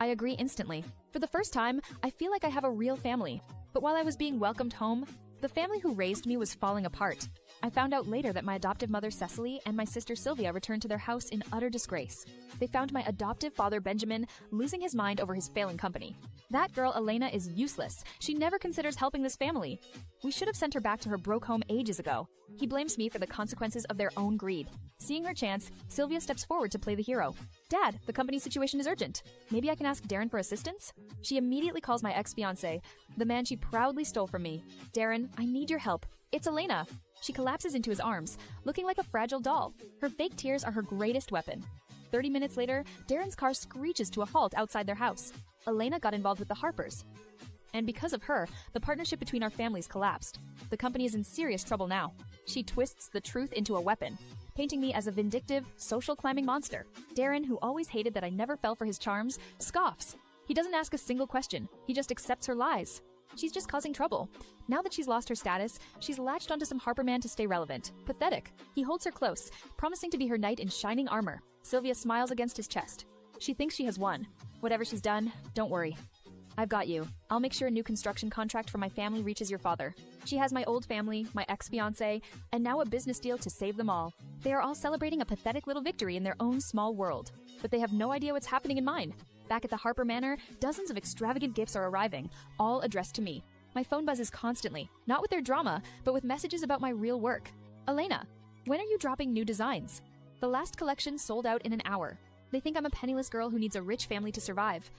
I agree instantly. For the first time, I feel like I have a real family. But while I was being welcomed home, the family who raised me was falling apart. I found out later that my adoptive mother Cecily and my sister Sylvia returned to their house in utter disgrace. They found my adoptive father Benjamin losing his mind over his failing company. That girl Elena is useless. She never considers helping this family. We should have sent her back to her broke home ages ago. He blames me for the consequences of their own greed. Seeing her chance, Sylvia steps forward to play the hero. Dad, the company situation is urgent. Maybe I can ask Darren for assistance? She immediately calls my ex-fiancé, the man she proudly stole from me. Darren, I need your help. It's Elena. She collapses into his arms, looking like a fragile doll. Her fake tears are her greatest weapon. 30 minutes later, Darren's car screeches to a halt outside their house. Elena got involved with the Harpers. And because of her, the partnership between our families collapsed. The company is in serious trouble now. She twists the truth into a weapon, painting me as a vindictive, social-climbing monster. Darren, who always hated that I never fell for his charms, scoffs. He doesn't ask a single question. He just accepts her lies. She's just causing trouble. Now that she's lost her status, she's latched onto some Harper man to stay relevant. Pathetic. He holds her close, promising to be her knight in shining armor. Sylvia smiles against his chest. She thinks she has won. Whatever she's done, don't worry. I've got you. I'll make sure a new construction contract for my family reaches your father. She has my old family, my ex-fiancé, and now a business deal to save them all. They are all celebrating a pathetic little victory in their own small world. But they have no idea what's happening in mine. Back at the Harper Manor, dozens of extravagant gifts are arriving, all addressed to me. My phone buzzes constantly, not with their drama, but with messages about my real work. Elena, when are you dropping new designs? The last collection sold out in an hour. They think I'm a penniless girl who needs a rich family to survive.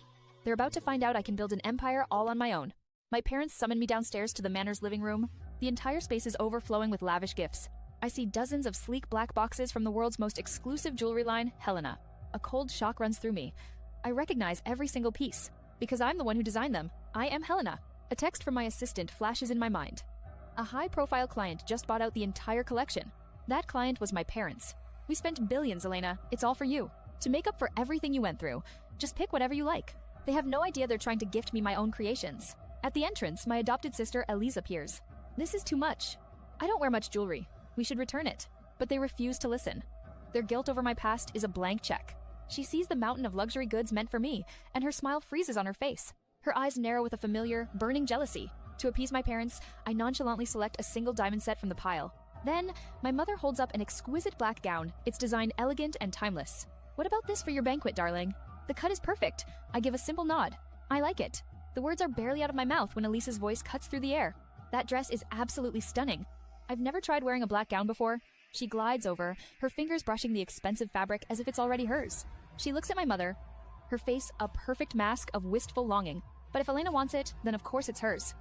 They're about to find out I can build an empire all on my own. My parents summon me downstairs to the manor's living room. The entire space is overflowing with lavish gifts. I see dozens of sleek black boxes from the world's most exclusive jewelry line, Helena. A cold shock runs through me. I recognize every single piece. Because I'm the one who designed them. I am Helena. A text from my assistant flashes in my mind. A high-profile client just bought out the entire collection. That client was my parents. We spent billions, Elena. It's all for you. To make up for everything you went through, just pick whatever you like. They have no idea they're trying to gift me my own creations. At the entrance, my adopted sister Elise appears. This is too much. I don't wear much jewelry. We should return it. But they refuse to listen. Their guilt over my past is a blank check. She sees the mountain of luxury goods meant for me, and her smile freezes on her face. Her eyes narrow with a familiar, burning jealousy. To appease my parents, I nonchalantly select a single diamond set from the pile. Then, my mother holds up an exquisite black gown, its design elegant and timeless. What about this for your banquet, darling? The cut is perfect. I give a simple nod. I like it. The words are barely out of my mouth when Elise's voice cuts through the air. That dress is absolutely stunning. I've never tried wearing a black gown before. She glides over, her fingers brushing the expensive fabric as if it's already hers. She looks at my mother, her face a perfect mask of wistful longing. But if Elena wants it, then of course it's hers.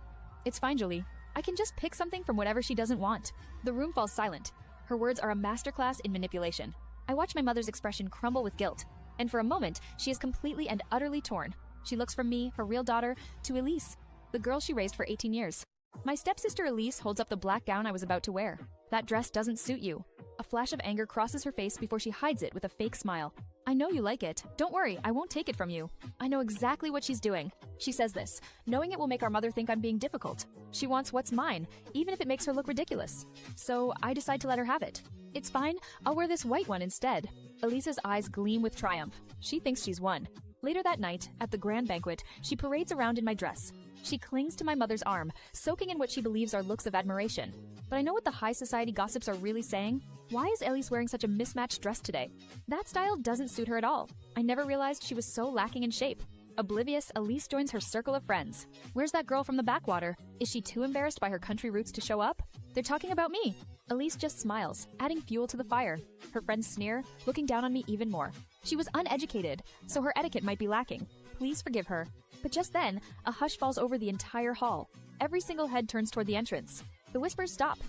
It's fine, Jolie. I can just pick something from whatever she doesn't want. The room falls silent. Her words are a masterclass in manipulation. I watch my mother's expression crumble with guilt, and for a moment, she is completely and utterly torn. She looks from me, her real daughter, to Elise, the girl she raised for 18 years. My stepsister Elise holds up the black gown I was about to wear. That dress doesn't suit you. A flash of anger crosses her face before she hides it with a fake smile. I know you like it. Don't worry, I won't take it from you. I know exactly what she's doing. She says this, knowing it will make our mother think I'm being difficult. She wants what's mine, even if it makes her look ridiculous. So I decide to let her have it. It's fine, I'll wear this white one instead. Elisa's eyes gleam with triumph. She thinks she's won. Later that night, at the grand banquet, she parades around in my dress. She clings to my mother's arm, soaking in what she believes are looks of admiration. But I know what the high society gossips are really saying. Why is Elise wearing such a mismatched dress today? That style doesn't suit her at all. I never realized she was so lacking in shape. Oblivious, Elise joins her circle of friends. Where's that girl from the backwater? Is she too embarrassed by her country roots to show up? They're talking about me. Elise just smiles, adding fuel to the fire. Her friends sneer, looking down on me even more. She was uneducated, so her etiquette might be lacking. Please forgive her. But just then, a hush falls over the entire hall. Every single head turns toward the entrance. The whispers stop.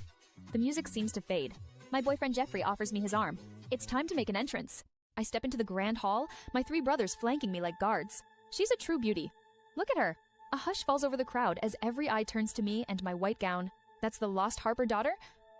The music seems to fade. My boyfriend Jeffrey offers me his arm. It's time to make an entrance. I step into the grand hall, my 3 brothers flanking me like guards. She's a true beauty. Look at her. A hush falls over the crowd as every eye turns to me and my white gown. That's the lost Harper daughter?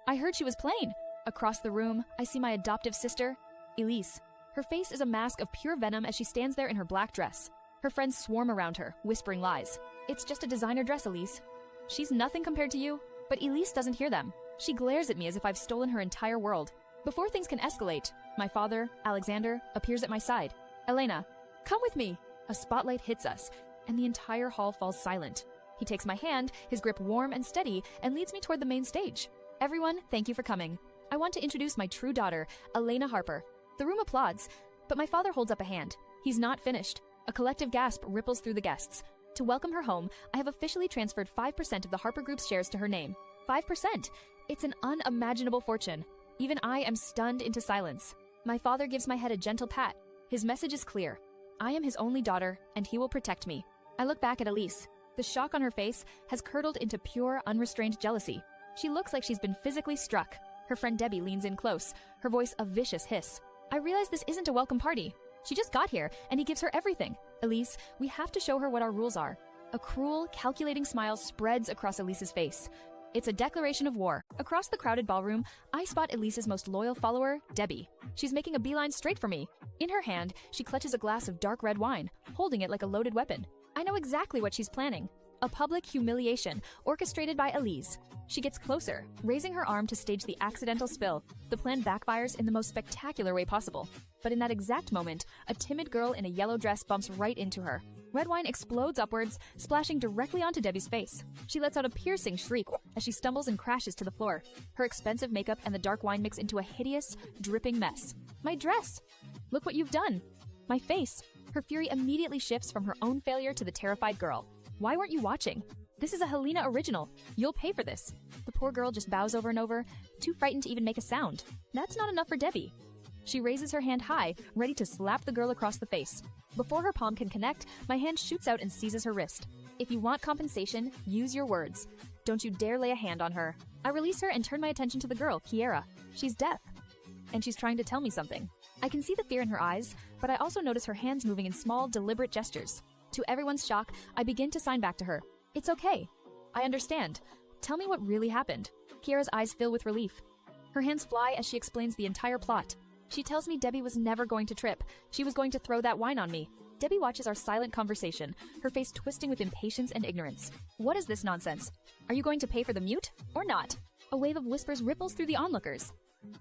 I heard she was plain. Across the room, I see my adoptive sister, Elise. Her face is a mask of pure venom as she stands there in her black dress. Her friends swarm around her, whispering lies. It's just a designer dress, Elise. She's nothing compared to you. But Elise doesn't hear them. She glares at me as if I've stolen her entire world. Before things can escalate, my father, Alexander, appears at my side. Elena, come with me. A spotlight hits us, and the entire hall falls silent. He takes my hand, his grip warm and steady, and leads me toward the main stage. Everyone, thank you for coming. I want to introduce my true daughter, Elena Harper. The room applauds, but my father holds up a hand. He's not finished. A collective gasp ripples through the guests. To welcome her home, I have officially transferred 5% of the Harper Group's shares to her name. 5%! It's an unimaginable fortune. Even I am stunned into silence. My father gives my head a gentle pat. His message is clear. I am his only daughter, and he will protect me. I look back at Elise. The shock on her face has curdled into pure, unrestrained jealousy. She looks like she's been physically struck. Her friend Debbie leans in close, her voice a vicious hiss. I realize this isn't a welcome party. She just got here, and he gives her everything. Elise, we have to show her what our rules are. A cruel, calculating smile spreads across Elise's face. It's a declaration of war. Across the crowded ballroom, I spot Elise's most loyal follower, Debbie. She's making a beeline straight for me. In her hand, she clutches a glass of dark red wine, holding it like a loaded weapon. I know exactly what she's planning. A public humiliation, orchestrated by Elise. She gets closer, raising her arm to stage the accidental spill. The plan backfires in the most spectacular way possible. But in that exact moment, a timid girl in a yellow dress bumps right into her. Red wine explodes upwards, splashing directly onto Debbie's face. She lets out a piercing shriek as she stumbles and crashes to the floor. Her expensive makeup and the dark wine mix into a hideous, dripping mess. My dress! Look what you've done! My face! Her fury immediately shifts from her own failure to the terrified girl. Why weren't you watching? This is a Helena original. You'll pay for this. The poor girl just bows over and over, too frightened to even make a sound. That's not enough for Debbie. She raises her hand high, ready to slap the girl across the face. Before her palm can connect, my hand shoots out and seizes her wrist. If you want compensation, use your words. Don't you dare lay a hand on her. I release her and turn my attention to the girl, Kiera. She's deaf, and she's trying to tell me something. I can see the fear in her eyes, but I also notice her hands moving in small, deliberate gestures. To everyone's shock, I begin to sign back to her. It's okay. I understand. Tell me what really happened. Kiera's eyes fill with relief. Her hands fly as she explains the entire plot. She tells me Debbie was never going to trip. She was going to throw that wine on me. Debbie watches our silent conversation, her face twisting with impatience and ignorance. What is this nonsense? Are you going to pay for the mute or not? A wave of whispers ripples through the onlookers.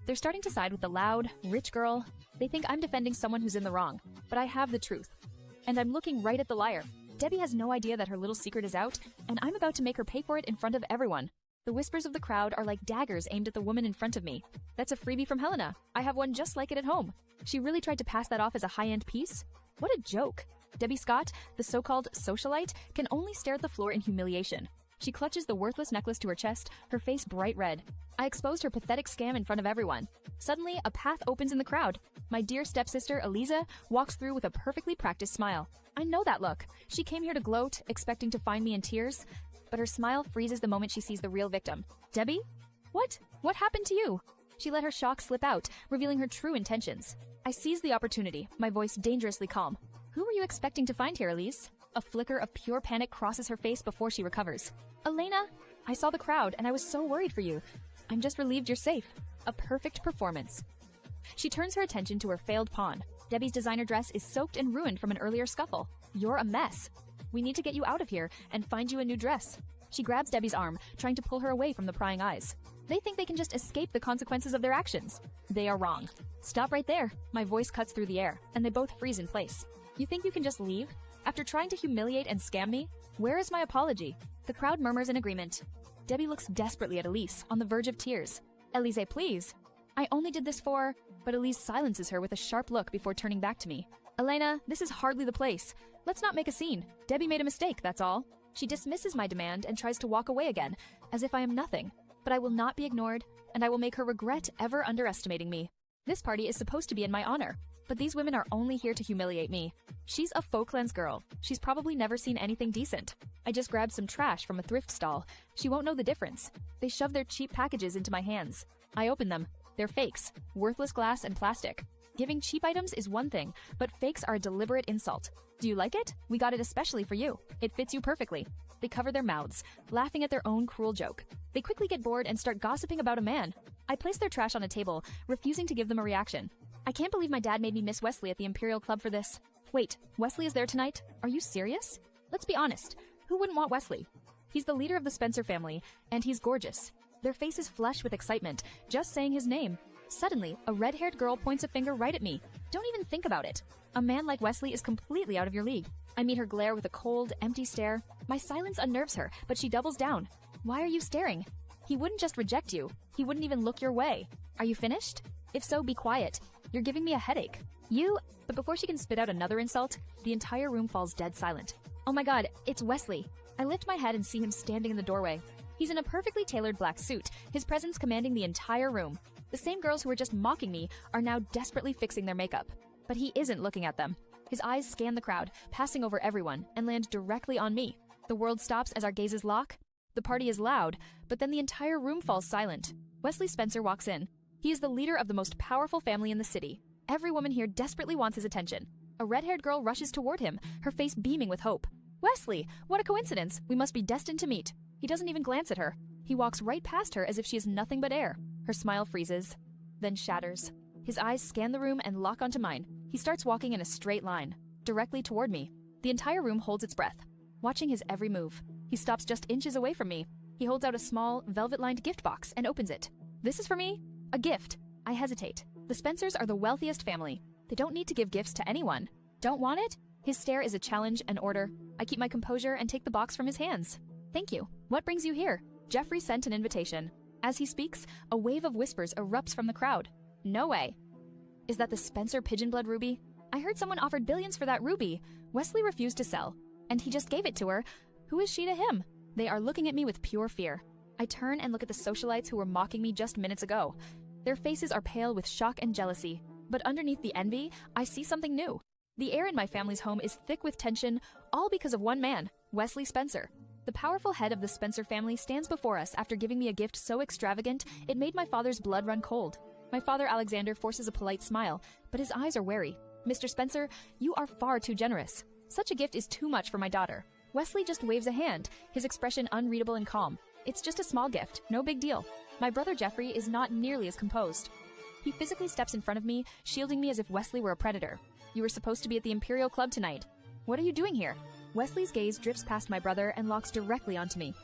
They're starting to side with the loud, rich girl. They think I'm defending someone who's in the wrong, but I have the truth. And I'm looking right at the liar. Debbie has no idea that her little secret is out, and I'm about to make her pay for it in front of everyone. The whispers of the crowd are like daggers aimed at the woman in front of me. That's a freebie from Helena. I have one just like it at home. She really tried to pass that off as a high-end piece? What a joke. Debbie Scott, the so-called socialite, can only stare at the floor in humiliation. She clutches the worthless necklace to her chest, her face bright red. I exposed her pathetic scam in front of everyone. Suddenly, a path opens in the crowd. My dear stepsister, Eliza, walks through with a perfectly practiced smile. I know that look. She came here to gloat, expecting to find me in tears. but her smile freezes the moment she sees the real victim. Debbie? What? What happened to you? She let her shock slip out, revealing her true intentions. I seized the opportunity, my voice dangerously calm. Who were you expecting to find here, Elise? A flicker of pure panic crosses her face before she recovers. Elena, I saw the crowd and I was so worried for you. I'm just relieved you're safe. A perfect performance. She turns her attention to her failed pawn. Debbie's designer dress is soaked and ruined from an earlier scuffle. You're a mess. We need to get you out of here and find you a new dress. She grabs Debbie's arm, trying to pull her away from the prying eyes. They think they can just escape the consequences of their actions. They are wrong. Stop right there. My voice cuts through the air, and they both freeze in place. You think you can just leave? After trying to humiliate and scam me? Where is my apology? The crowd murmurs in agreement. Debbie looks desperately at Elise, on the verge of tears. Elise, please. I only did this for... But Elise silences her with a sharp look before turning back to me. Elena, this is hardly the place. Let's not make a scene. Debbie made a mistake, that's all. She dismisses my demand and tries to walk away again, as if I am nothing. But I will not be ignored, and I will make her regret ever underestimating me. This party is supposed to be in my honor, but these women are only here to humiliate me. She's a Falklands girl. She's probably never seen anything decent. I just grabbed some trash from a thrift stall. She won't know the difference. They shove their cheap packages into my hands. I open them. They're fakes, worthless glass and plastic. Giving cheap items is one thing, but fakes are a deliberate insult. Do you like it? We got it especially for you. It fits you perfectly. They cover their mouths, laughing at their own cruel joke. They quickly get bored and start gossiping about a man. I place their trash on a table, refusing to give them a reaction. I can't believe my dad made me miss Wesley at the Imperial Club for this. Wait, Wesley is there tonight? Are you serious? Let's be honest. Who wouldn't want Wesley? He's the leader of the Spencer family, and he's gorgeous. Their faces flush with excitement, just saying his name. Suddenly, a red-haired girl points a finger right at me. Don't even think about it. A man like Wesley is completely out of your league. I meet her glare with a cold, empty stare. My silence unnerves her, but she doubles down. Why are you staring? He wouldn't just reject you. He wouldn't even look your way. Are you finished? If so, be quiet. You're giving me a headache. But before she can spit out another insult, the entire room falls dead silent. Oh my god, it's Wesley. I lift my head and see him standing in the doorway. He's in a perfectly tailored black suit, his presence commanding the entire room. The same girls who were just mocking me are now desperately fixing their makeup. But he isn't looking at them. His eyes scan the crowd, passing over everyone, and land directly on me. The world stops as our gazes lock. The party is loud, but then the entire room falls silent. Wesley Spencer walks in. He is the leader of the most powerful family in the city. Every woman here desperately wants his attention. A red-haired girl rushes toward him, her face beaming with hope. Wesley, what a coincidence. We must be destined to meet. He doesn't even glance at her. He walks right past her as if she is nothing but air. Her smile freezes, then shatters. His eyes scan the room and lock onto mine. He starts walking in a straight line, directly toward me. The entire room holds its breath, watching his every move. He stops just inches away from me. He holds out a small, velvet-lined gift box and opens it. This is for me? A gift. I hesitate. The Spencers are the wealthiest family. They don't need to give gifts to anyone. Don't want it? His stare is a challenge, an order. I keep my composure and take the box from his hands. Thank you. What brings you here? Jeffrey sent an invitation. As he speaks, a wave of whispers erupts from the crowd. No way. Is that the Spencer Pigeonblood ruby? I heard someone offered billions for that ruby. Wesley refused to sell, and he just gave it to her. Who is she to him? They are looking at me with pure fear. I turn and look at the socialites who were mocking me just minutes ago. Their faces are pale with shock and jealousy, but underneath the envy, I see something new. The air in my family's home is thick with tension, all because of one man, Wesley Spencer. The powerful head of the Spencer family stands before us after giving me a gift so extravagant, it made my father's blood run cold. My father, Alexander, forces a polite smile, but his eyes are wary. Mr. Spencer, you are far too generous. Such a gift is too much for my daughter. Wesley just waves a hand, his expression unreadable and calm. It's just a small gift, no big deal. My brother Jeffrey is not nearly as composed. He physically steps in front of me, shielding me as if Wesley were a predator. You were supposed to be at the Imperial Club tonight. What are you doing here? Wesley's gaze drifts past my brother and locks directly onto me.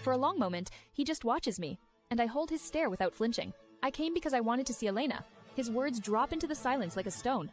For a long moment, he just watches me, and I hold his stare without flinching. I came because I wanted to see Elena. His words drop into the silence like a stone.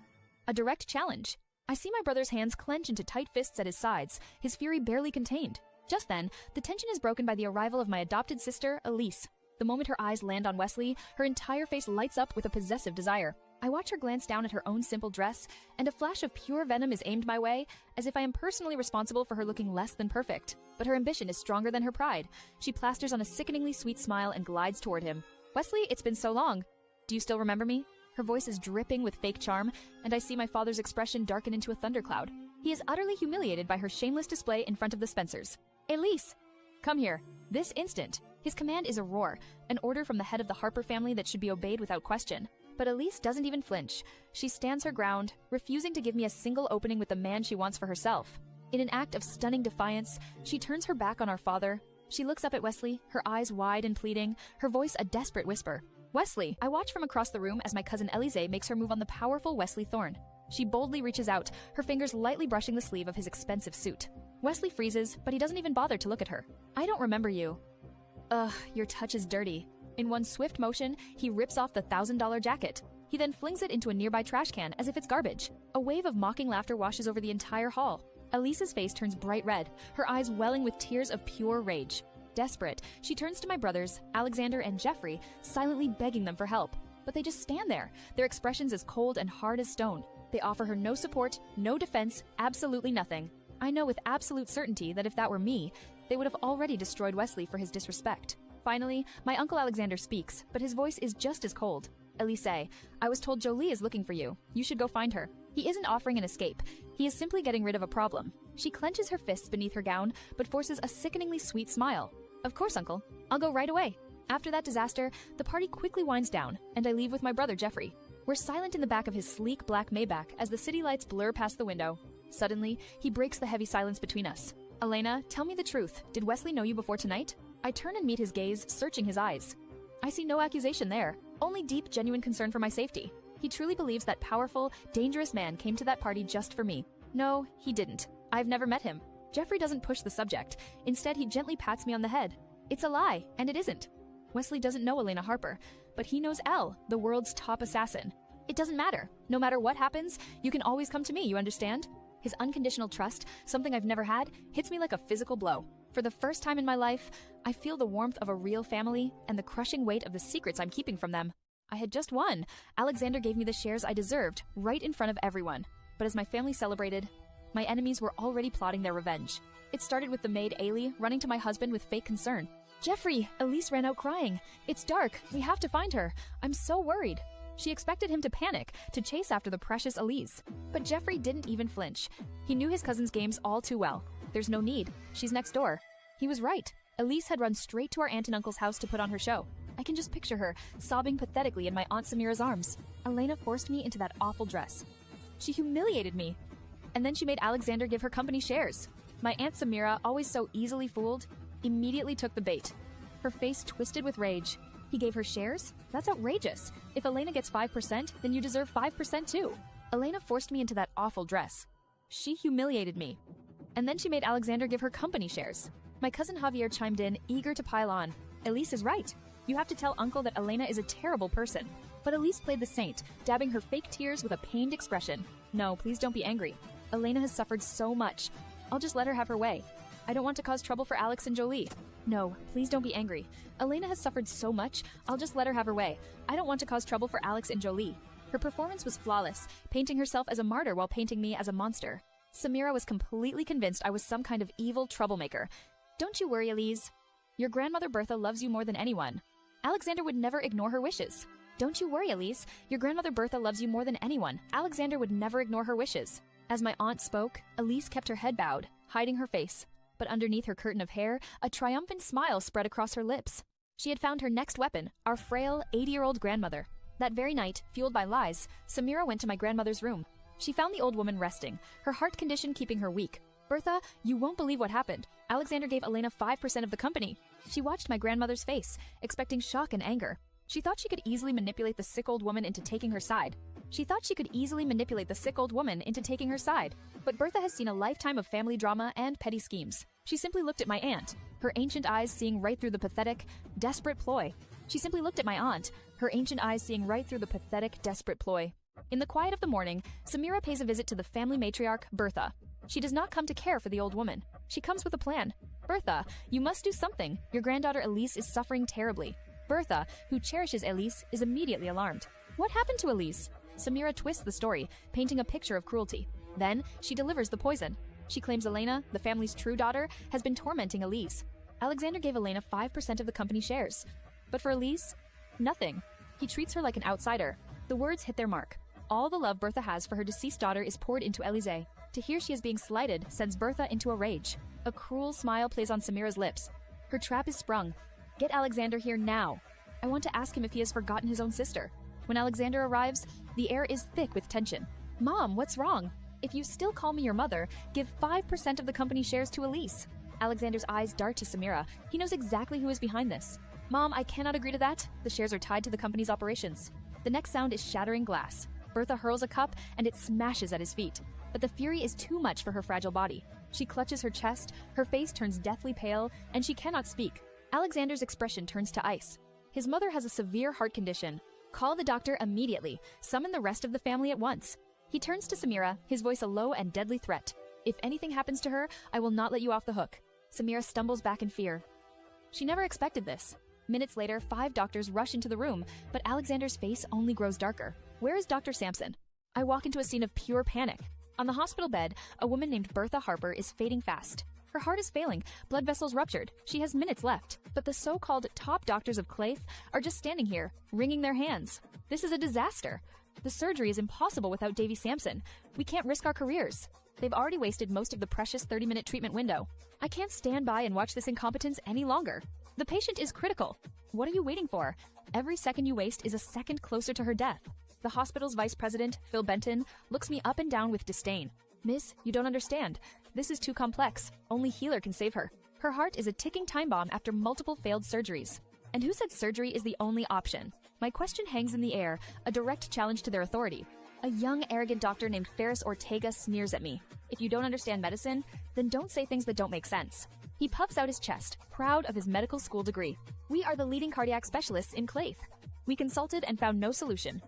A direct challenge. I see my brother's hands clench into tight fists at his sides, his fury barely contained. Just then, the tension is broken by the arrival of my adopted sister, Elise. The moment her eyes land on Wesley, her entire face lights up with a possessive desire. I watch her glance down at her own simple dress, and a flash of pure venom is aimed my way, as if I am personally responsible for her looking less than perfect. But her ambition is stronger than her pride. She plasters on a sickeningly sweet smile and glides toward him. Wesley, it's been so long. Do you still remember me? Her voice is dripping with fake charm, and I see my father's expression darken into a thundercloud. He is utterly humiliated by her shameless display in front of the Spencers. Elise! Come here. This instant. His command is a roar, an order from the head of the Harper family that should be obeyed without question. But Elise doesn't even flinch. She stands her ground, refusing to give me a single opening with the man she wants for herself. In an act of stunning defiance, she turns her back on our father. She looks up at Wesley, her eyes wide and pleading, her voice a desperate whisper. Wesley! I watch from across the room as my cousin Elise makes her move on the powerful Wesley Thorne. She boldly reaches out, her fingers lightly brushing the sleeve of his expensive suit. Wesley freezes, but he doesn't even bother to look at her. I don't remember you. Ugh, your touch is dirty. In one swift motion, he rips off the $1,000 jacket. He then flings it into a nearby trash can as if it's garbage. A wave of mocking laughter washes over the entire hall. Elise's face turns bright red, her eyes welling with tears of pure rage. Desperate, she turns to my brothers, Alexander and Jeffrey, silently begging them for help. But they just stand there, their expressions as cold and hard as stone. They offer her no support, no defense, absolutely nothing. I know with absolute certainty that if that were me, they would have already destroyed Wesley for his disrespect. Finally, my Uncle Alexander speaks, but his voice is just as cold. Elise, I was told Jolie is looking for you. You should go find her. He isn't offering an escape. He is simply getting rid of a problem. She clenches her fists beneath her gown, but forces a sickeningly sweet smile. Of course, Uncle. I'll go right away. After that disaster, the party quickly winds down, and I leave with my brother Jeffrey. We're silent in the back of his sleek black Maybach as the city lights blur past the window. Suddenly, he breaks the heavy silence between us. Elena, tell me the truth. Did Wesley know you before tonight? I turn and meet his gaze, searching his eyes. I see no accusation there, only deep, genuine concern for my safety. He truly believes that powerful, dangerous man came to that party just for me. No, he didn't. I've never met him. Jeffrey doesn't push the subject. Instead, he gently pats me on the head. It's a lie, and it isn't. Wesley doesn't know Elena Harper, but he knows Elle, the world's top assassin. It doesn't matter. No matter what happens, you can always come to me, you understand? His unconditional trust, something I've never had, hits me like a physical blow. For the first time in my life, I feel the warmth of a real family and the crushing weight of the secrets I'm keeping from them. I had just won. Alexander gave me the shares I deserved, right in front of everyone. But as my family celebrated, my enemies were already plotting their revenge. It started with the maid Ailey running to my husband with fake concern. Jeffrey, Elise ran out crying. It's dark. We have to find her. I'm so worried. She expected him to panic, to chase after the precious Elise. But Jeffrey didn't even flinch. He knew his cousin's games all too well. There's no need. She's next door. He was right. Elise had run straight to our aunt and uncle's house to put on her show. I can just picture her, sobbing pathetically in my Aunt Samira's arms. Elena forced me into that awful dress. She humiliated me. And then she made Alexander give her company shares. My Aunt Samira, always so easily fooled, immediately took the bait. Her face twisted with rage. He gave her shares? That's outrageous. If Elena gets 5%, then you deserve 5% too. Elena forced me into that awful dress. She humiliated me. And then she made Alexander give her company shares. My cousin Javier chimed in, eager to pile on. Elise is right. You have to tell Uncle that Elena is a terrible person. But Elise played the saint, dabbing her fake tears with a pained expression. No, please don't be angry. Elena has suffered so much. I'll just let her have her way. I don't want to cause trouble for Alex and Jolie. No, please don't be angry. Elena has suffered so much, I'll just let her have her way. I don't want to cause trouble for Alex and Jolie. Her performance was flawless, painting herself as a martyr while painting me as a monster. Samira was completely convinced I was some kind of evil troublemaker. Don't you worry, Elise. Your grandmother Bertha loves you more than anyone. Alexander would never ignore her wishes. Don't you worry, Elise. Your grandmother Bertha loves you more than anyone. Alexander would never ignore her wishes. As my aunt spoke, Elise kept her head bowed, hiding her face. But underneath her curtain of hair, a triumphant smile spread across her lips. She had found her next weapon, our frail, 80-year-old grandmother. That very night, fueled by lies, Samira went to my grandmother's room. She found the old woman resting, her heart condition keeping her weak. Bertha, you won't believe what happened. Alexander gave Elena 5% of the company. She watched my grandmother's face, expecting shock and anger. She thought she could easily manipulate the sick old woman into taking her side. But Bertha has seen a lifetime of family drama and petty schemes. She simply looked at my aunt, her ancient eyes seeing right through the pathetic, desperate ploy. In the quiet of the morning, Samira pays a visit to the family matriarch, Bertha. She does not come to care for the old woman. She comes with a plan. Bertha, you must do something. Your granddaughter Elise is suffering terribly. Bertha, who cherishes Elise, is immediately alarmed. What happened to Elise? Samira twists the story, painting a picture of cruelty. Then, she delivers the poison. She claims Elena, the family's true daughter, has been tormenting Elise. Alexander gave Elena 5% of the company shares. But for Elise, nothing. He treats her like an outsider. The words hit their mark. All the love Bertha has for her deceased daughter is poured into Elise. To hear she is being slighted sends Bertha into a rage. A cruel smile plays on Samira's lips. Her trap is sprung. Get Alexander here now. I want to ask him if he has forgotten his own sister. When Alexander arrives, the air is thick with tension. Mom, what's wrong? If you still call me your mother, give 5% of the company shares to Elise. Alexander's eyes dart to Samira. He knows exactly who is behind this. Mom, I cannot agree to that. The shares are tied to the company's operations. The next sound is shattering glass. Bertha hurls a cup and it smashes at his feet. But the fury is too much for her fragile body. She clutches her chest, her face turns deathly pale, and she cannot speak. Alexander's expression turns to ice. His mother has a severe heart condition. Call the doctor immediately. Summon the rest of the family at once. He turns to Samira, his voice a low and deadly threat. If anything happens to her, I will not let you off the hook. Samira stumbles back in fear. She never expected this. Minutes later, 5 doctors rush into the room, but Alexander's face only grows darker. Where is Dr. Sampson? I walk into a scene of pure panic. On the hospital bed, a woman named Bertha Harper is fading fast. Her heart is failing, blood vessels ruptured. She has minutes left. But the so-called top doctors of Klathe are just standing here, wringing their hands. This is a disaster. The surgery is impossible without Davy Sampson. We can't risk our careers. They've already wasted most of the precious 30-minute treatment window. I can't stand by and watch this incompetence any longer. The patient is critical. What are you waiting for? Every second you waste is a second closer to her death. The hospital's vice president, Phil Benton, looks me up and down with disdain. Miss, you don't understand. This is too complex. Only healer can save her. Her heart is a ticking time bomb after multiple failed surgeries. And who said surgery is the only option? My question hangs in the air, a direct challenge to their authority. A young, arrogant doctor named Ferris Ortega sneers at me. If you don't understand medicine, then don't say things that don't make sense. He puffs out his chest, proud of his medical school degree. We are the leading cardiac specialists in Klathe. We consulted and found no solution.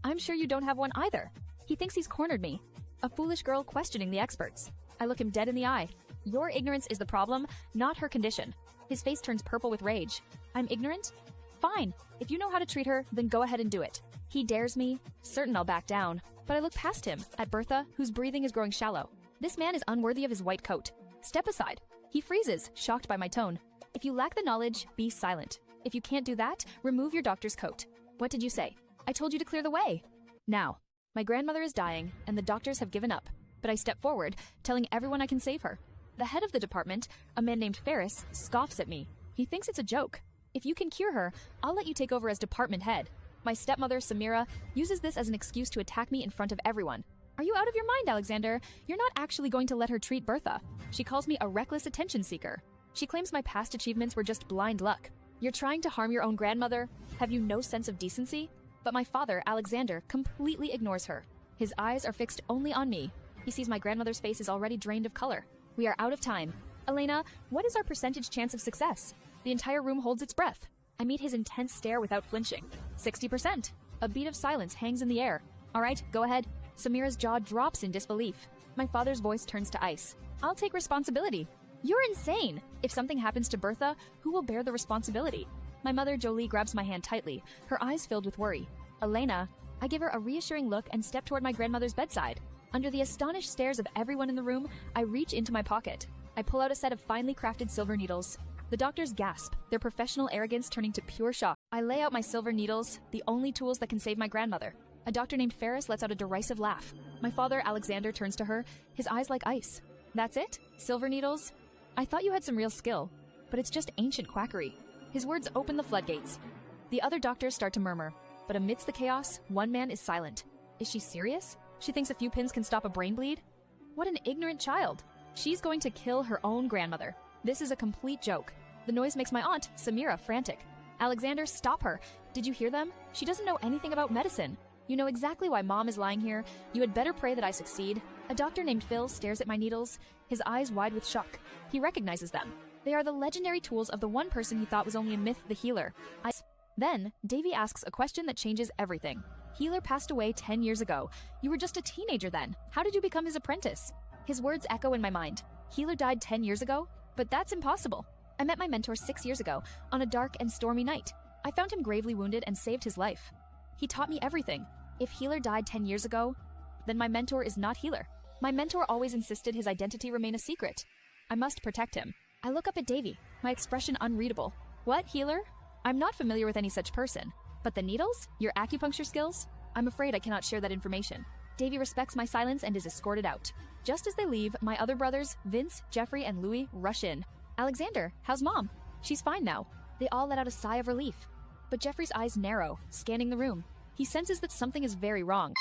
I'm sure you don't have one either. He thinks he's cornered me. A foolish girl questioning the experts. I look him dead in the eye. Your ignorance is the problem, not her condition. His face turns purple with rage. I'm ignorant? Fine. If you know how to treat her, then go ahead and do it. He dares me, certain I'll back down. But I look past him, at Bertha, whose breathing is growing shallow. This man is unworthy of his white coat. Step aside. He freezes, shocked by my tone. If you lack the knowledge, be silent. If you can't do that, remove your doctor's coat. What did you say? I told you to clear the way. Now, my grandmother is dying, and the doctors have given up. But I step forward, telling everyone I can save her. The head of the department, a man named Ferris, scoffs at me. He thinks it's a joke. If you can cure her, I'll let you take over as department head. My stepmother, Samira, uses this as an excuse to attack me in front of everyone. Are you out of your mind, Alexander? You're not actually going to let her treat Bertha. She calls me a reckless attention seeker. She claims my past achievements were just blind luck. You're trying to harm your own grandmother? Have you no sense of decency? But my father, Alexander, completely ignores her. His eyes are fixed only on me. He sees my grandmother's face is already drained of color. We are out of time. Elena, what is our percentage chance of success? The entire room holds its breath. I meet his intense stare without flinching. 60%. A beat of silence hangs in the air. All right, go ahead. Samira's jaw drops in disbelief. My father's voice turns to ice. I'll take responsibility. You're insane. If something happens to Bertha, who will bear the responsibility? My mother, Jolie, grabs my hand tightly, her eyes filled with worry. Elena, I give her a reassuring look and step toward my grandmother's bedside. Under the astonished stares of everyone in the room, I reach into my pocket. I pull out a set of finely crafted silver needles. The doctors gasp, their professional arrogance turning to pure shock. I lay out my silver needles, the only tools that can save my grandmother. A doctor named Ferris lets out a derisive laugh. My father, Alexander, turns to her, his eyes like ice. That's it? Silver needles? I thought you had some real skill, but it's just ancient quackery. His words open the floodgates. The other doctors start to murmur, but amidst the chaos, one man is silent. Is she serious? She thinks a few pins can stop a brain bleed? What an ignorant child. She's going to kill her own grandmother. This is a complete joke. The noise makes my aunt, Samira, frantic. Alexander, stop her. Did you hear them? She doesn't know anything about medicine. You know exactly why Mom is lying here. You had better pray that I succeed. A doctor named Phil stares at my needles, his eyes wide with shock. He recognizes them. They are the legendary tools of the one person he thought was only a myth, the healer. Then, Davy asks a question that changes everything. Healer passed away 10 years ago. You were just a teenager then. How did you become his apprentice? His words echo in my mind. Healer died 10 years ago? But that's impossible. I met my mentor 6 years ago, on a dark and stormy night. I found him gravely wounded and saved his life. He taught me everything. If Healer died 10 years ago, then my mentor is not Healer. My mentor always insisted his identity remain a secret. I must protect him. I look up at Davy, my expression unreadable. What, Healer? I'm not familiar with any such person. But the needles? Your acupuncture skills? I'm afraid I cannot share that information. Davy respects my silence and is escorted out. Just as they leave, my other brothers, Vince, Jeffrey, and Louis, rush in. Alexander, how's Mom? She's fine now. They all let out a sigh of relief. But Jeffrey's eyes narrow, scanning the room. He senses that something is very wrong.